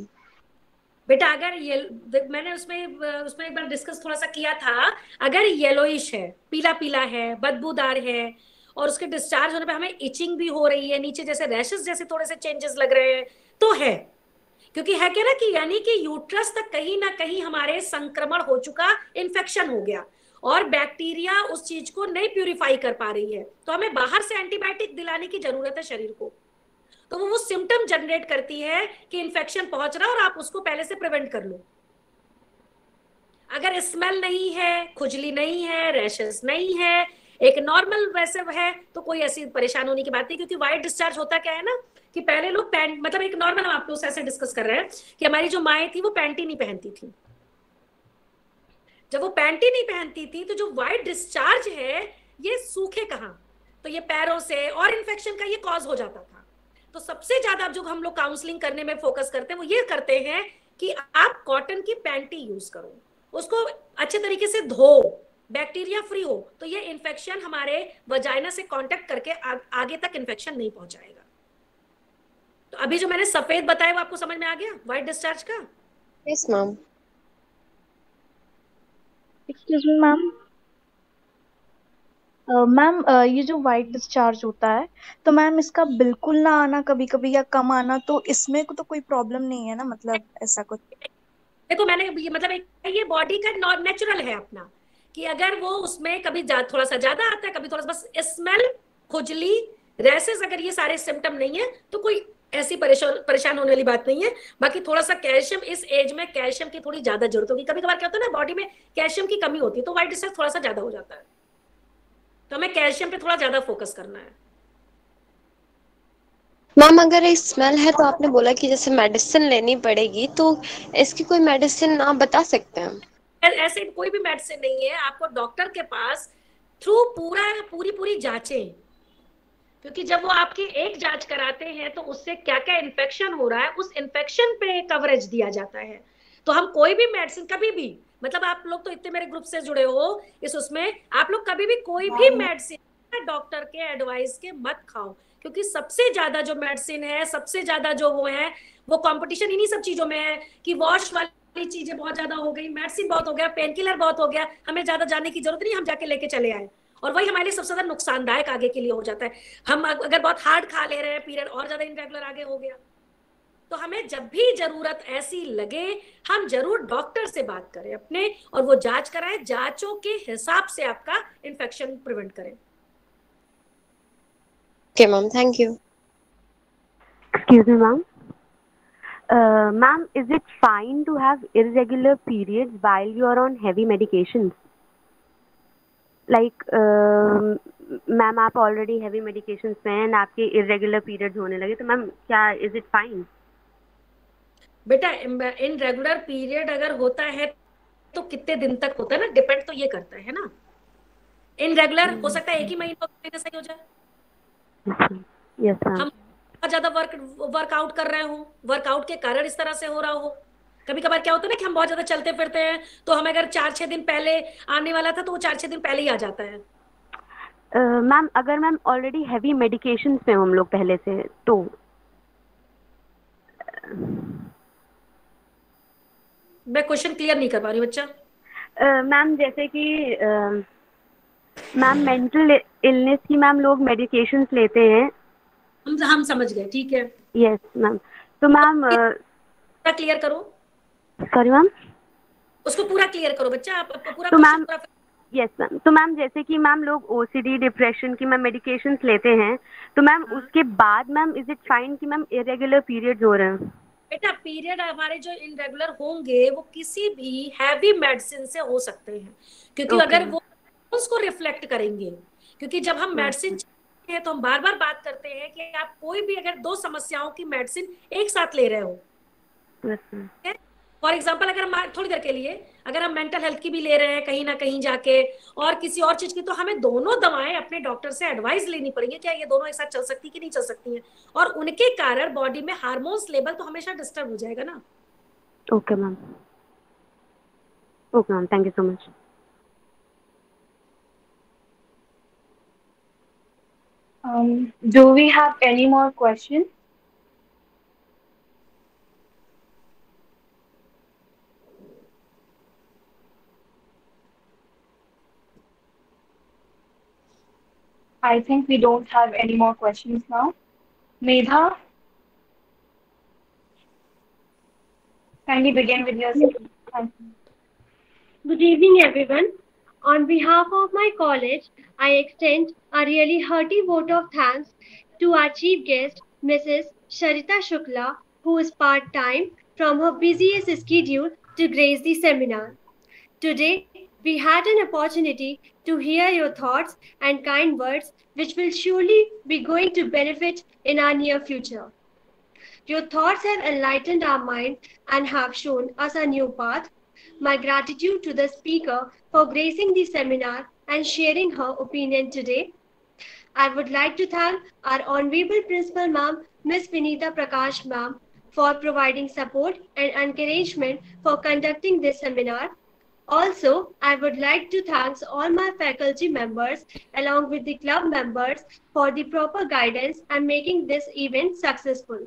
बेटा अगर ये मैंने उसमें एक बार डिस्कस थोड़ा सा किया था, अगर येलोइश है, पीला पीला है, बदबूदार है, और उसके डिस्चार्ज होने पे हमें इचिंग भी हो रही है, नीचे जैसे रैशेस जैसे थोड़े से चेंजेस लग रहे हैं, तो है। क्योंकि है क्या ना कि यानी कि यूट्रस तक कहीं ना कहीं हमारे संक्रमण हो चुका, इन्फेक्शन हो गया, और बैक्टीरिया उस चीज को नहीं प्यूरिफाई कर पा रही है, तो हमें बाहर से एंटीबायोटिक दिलाने की जरूरत है शरीर को। तो वो सिम्टम जनरेट करती है कि इन्फेक्शन पहुंच रहा है और आप उसको पहले से प्रिवेंट कर लो। अगर स्मेल नहीं है, खुजली नहीं है, रैशेस नहीं है, एक नॉर्मल वैसे है, तो कोई ऐसी परेशान होने की बात नहीं। क्योंकि वाइट डिस्चार्ज होता क्या है ना कि पहले लोग पैंट, मतलब एक नॉर्मल, हम आप लोग ऐसे डिस्कस कर रहे हैं कि हमारी जो माएँ थी वो पैंटी नहीं पहनती थी। जब वो पैंटी नहीं पहनती थी तो जो वाइट डिस्चार्ज है ये सूखे कहाँ, तो ये पैरों से, और इन्फेक्शन का ये कॉज हो जाता था। तो सबसे ज्यादा जो हम लोग काउंसलिंग करने में फोकस करते हैं वो ये करते हैं कि आप कॉटन की पैंटी यूज करो, उसको अच्छे तरीके से धो, बैक्टीरिया फ्री हो, तो ये इन्फेक्शन हमारे वजाइना से कांटेक्ट करके आगे तक इन्फेक्शन नहीं पहुंचाएगा। तो अभी जो मैंने सफेद बताया वो आपको समझ में आ गया व्हाइट डिस्चार्ज का? Yes ma'am. Excuse me ma'am, ma'am ये जो वाइट डिस्चार्ज होता है, तो मैम इसका बिल्कुल ना आना कभी कभी या कम आना, तो इसमें तो कोई प्रॉब्लम नहीं है ना, मतलब ऐसा कुछ? देखो मैंने मतलब ये बॉडी का नेचुरल है अपना, कि अगर वो उसमें कभी थोड़ा सा ज्यादा आता है, कभी थोड़ा सा, बस स्मेल, खुजली, रैसेस, अगर ये सारे सिम्टम नहीं है तो कोई ऐसी परेशान होने वाली बात नहीं है। बाकी थोड़ा सा कैल्शियम, इस एज में कैल्शियम की थोड़ी ज्यादा जरूरत होगी, कभी कभार क्या होता है ना बॉडी में कैल्शियम की कमी होती है, तो व्हाइट डिस्चार्ज थोड़ा सा ज्यादा हो जाता है, तो हमें कैल्शियम पे थोड़ा ज्यादा फोकस करना है। मैम अगर ये स्मेल है तो आपने बोला कि जैसे मेडिसिन लेनी पड़ेगी, तो इसकी कोई मेडिसिन आप बता सकते हैं? ऐसे कोई भी मेडिसिन नहीं है, आपको डॉक्टर के पास थ्रू पूरी जांचें, क्योंकि जब वो आपकी एक जांच कराते हैं तो उससे क्या क्या इन्फेक्शन हो रहा है, उस इन्फेक्शन पे कवरेज दिया जाता है। तो हम कोई भी मेडिसिन कभी भी, मतलब आप लोग तो इतने मेरे ग्रुप से जुड़े हो उसमें आप लोग कभी भी कोई भी मेडिसिन डॉक्टर के एडवाइस के मत खाओ, क्योंकि सबसे ज्यादा जो मेडिसिन है, सबसे ज्यादा जो वो कंपटीशन इन्हीं सब चीजों में है कि वॉश वाली चीजें बहुत ज्यादा हो गई, मेडिसिन बहुत हो गया, पेन किलर बहुत हो गया, हमें ज्यादा जाने की जरूरत नहीं, हम जाके लेके चले आए, और वही हमारे लिए सबसे ज्यादा नुकसानदायक आगे के लिए हो जाता है। हम अगर बहुत हार्ड खा ले रहे हैं, पीरियड और ज्यादा इनरेगुलर आगे हो गया, तो हमें जब भी जरूरत ऐसी लगे हम जरूर डॉक्टर से बात करें अपने, और वो जांच कराएं, जांचों के हिसाब से आपका इन्फेक्शन प्रिवेंट करें। Okay, ma'am. Thank you. Excuse me, ma'am. Ma'am, is it fine to have irregular periods while you are on heavy medications? Like, ma'am आप ऑलरेडी हैवी मेडिकेशंस पे हैं, आपके इरेगुलर पीरियड्स होने लगे, तो मैम क्या is it fine? बेटा irregular period अगर होता है तो कितने दिन तक होता है ना, डिपेंड तो ये करता है ना। इनरेगुलर हो सकता है एक ही महीने सही हो जाए, यस मैम। हम बहुत ज्यादा वर्कआउट कर रहे हो, वर्कआउट के कारण इस तरह से हो रहा हो। कभी कभार क्या होता है ना कि हम बहुत ज्यादा चलते फिरते हैं, तो हमें अगर 4-6 दिन पहले आने वाला था तो वो 4-6 दिन पहले ही आ जाता है। मैम अगर मैम ऑलरेडी हैवी मेडिकेशंस पे हम लोग पहले से, तो मैं क्वेश्चन क्लियर नहीं कर पा रही बच्चा। मैम जैसे कि मैम मेंटल इलनेस की मैम लोग मेडिकेशंस लेते हैं। हम समझ गए, ठीक है। Yes ma'am. तो मैम पूरा क्लियर करो। सॉरी मैम, उसको पूरा क्लियर करो बच्चा, आप पूरा। तो मैम यस मैम, तो मैम जैसे कि मैम लोग ओसीडी डिप्रेशन की मैम मेडिकेशंस लेते हैं, तो मैम उसके बाद मैम इज इट फाइन कि मैम इरेगुलर पीरियड्स हो रहे हैं? बेटा पीरियड हमारे जो इनरेगुलर होंगे वो किसी भी हैवी मेडिसिन से हो सकते हैं, क्योंकि अगर वो उसको रिफ्लेक्ट करेंगे, क्योंकि जब हम मेडिसिन हैं तो हम बार बार बात करते हैं कि आप कोई भी अगर 2 समस्याओं की मेडिसिन एक साथ ले रहे हो, फॉर एग्जाम्पल अगर हम थोड़ी देर के लिए अगर हम मेंटल हेल्थ की भी ले रहे हैं कहीं ना कहीं जाके और किसी और चीज की, तो हमें दोनों दवाएं अपने डॉक्टर से एडवाइस लेनी पड़ेगी, क्या ये दोनों एक साथ चल सकती कि नहीं चल सकती हैं, और उनके कारण बॉडी में हार्मोन्स लेवल तो हमेशा डिस्टर्ब हो जाएगा ना। Okay ma'am, okay ma'am, thank you so much. Do we have any more questions? I think we don't have any more questions now. Medha, kindly begin with your speech. Thank you. Good evening, everyone. On behalf of my college, I extend a really hearty vote of thanks to our chief guest, Mrs. Sharita Shukla, who is part-time from her busiest schedule to grace the seminar. Today, we had an opportunity to hear your thoughts and kind words, which will surely be going to benefit in our near future. Your thoughts have enlightened our mind and have shown us a new path. My gratitude to the speaker for gracing the seminar and sharing her opinion today. I would like to thank our Honorable Principal Ma'am, Ms. Vinita Prakash Ma'am, for providing support and encouragement for conducting this seminar. Also, I would like to thank all my faculty members along with the club members for the proper guidance and making this event successful.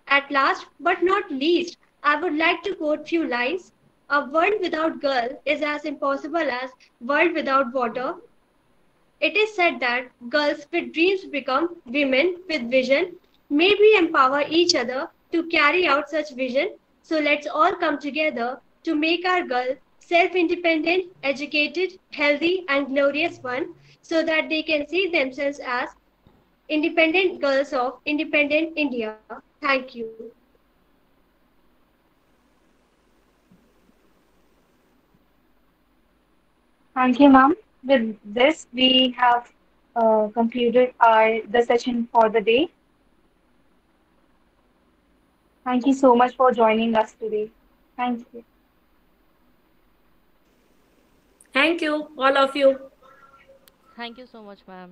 At last but not least, I would like to quote few lines. A world without girl is as impossible as world without water. It is said that girls with dreams become women with vision. May we empower each other to carry out such vision. So let's all come together to make our girl self-independent, educated, healthy and glorious one, so that they can see themselves as independent girls of independent India. Thank you. Thank you, ma'am. With this, we have concluded the session for the day. Thank you so much for joining us today. Thank you. Thank you, all of you. Thank you so much, ma'am.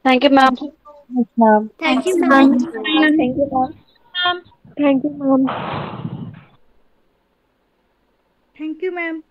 Thank you, ma'am. Thank you, ma'am. Thank you, ma'am. Thank you, ma'am. Thank you, ma'am.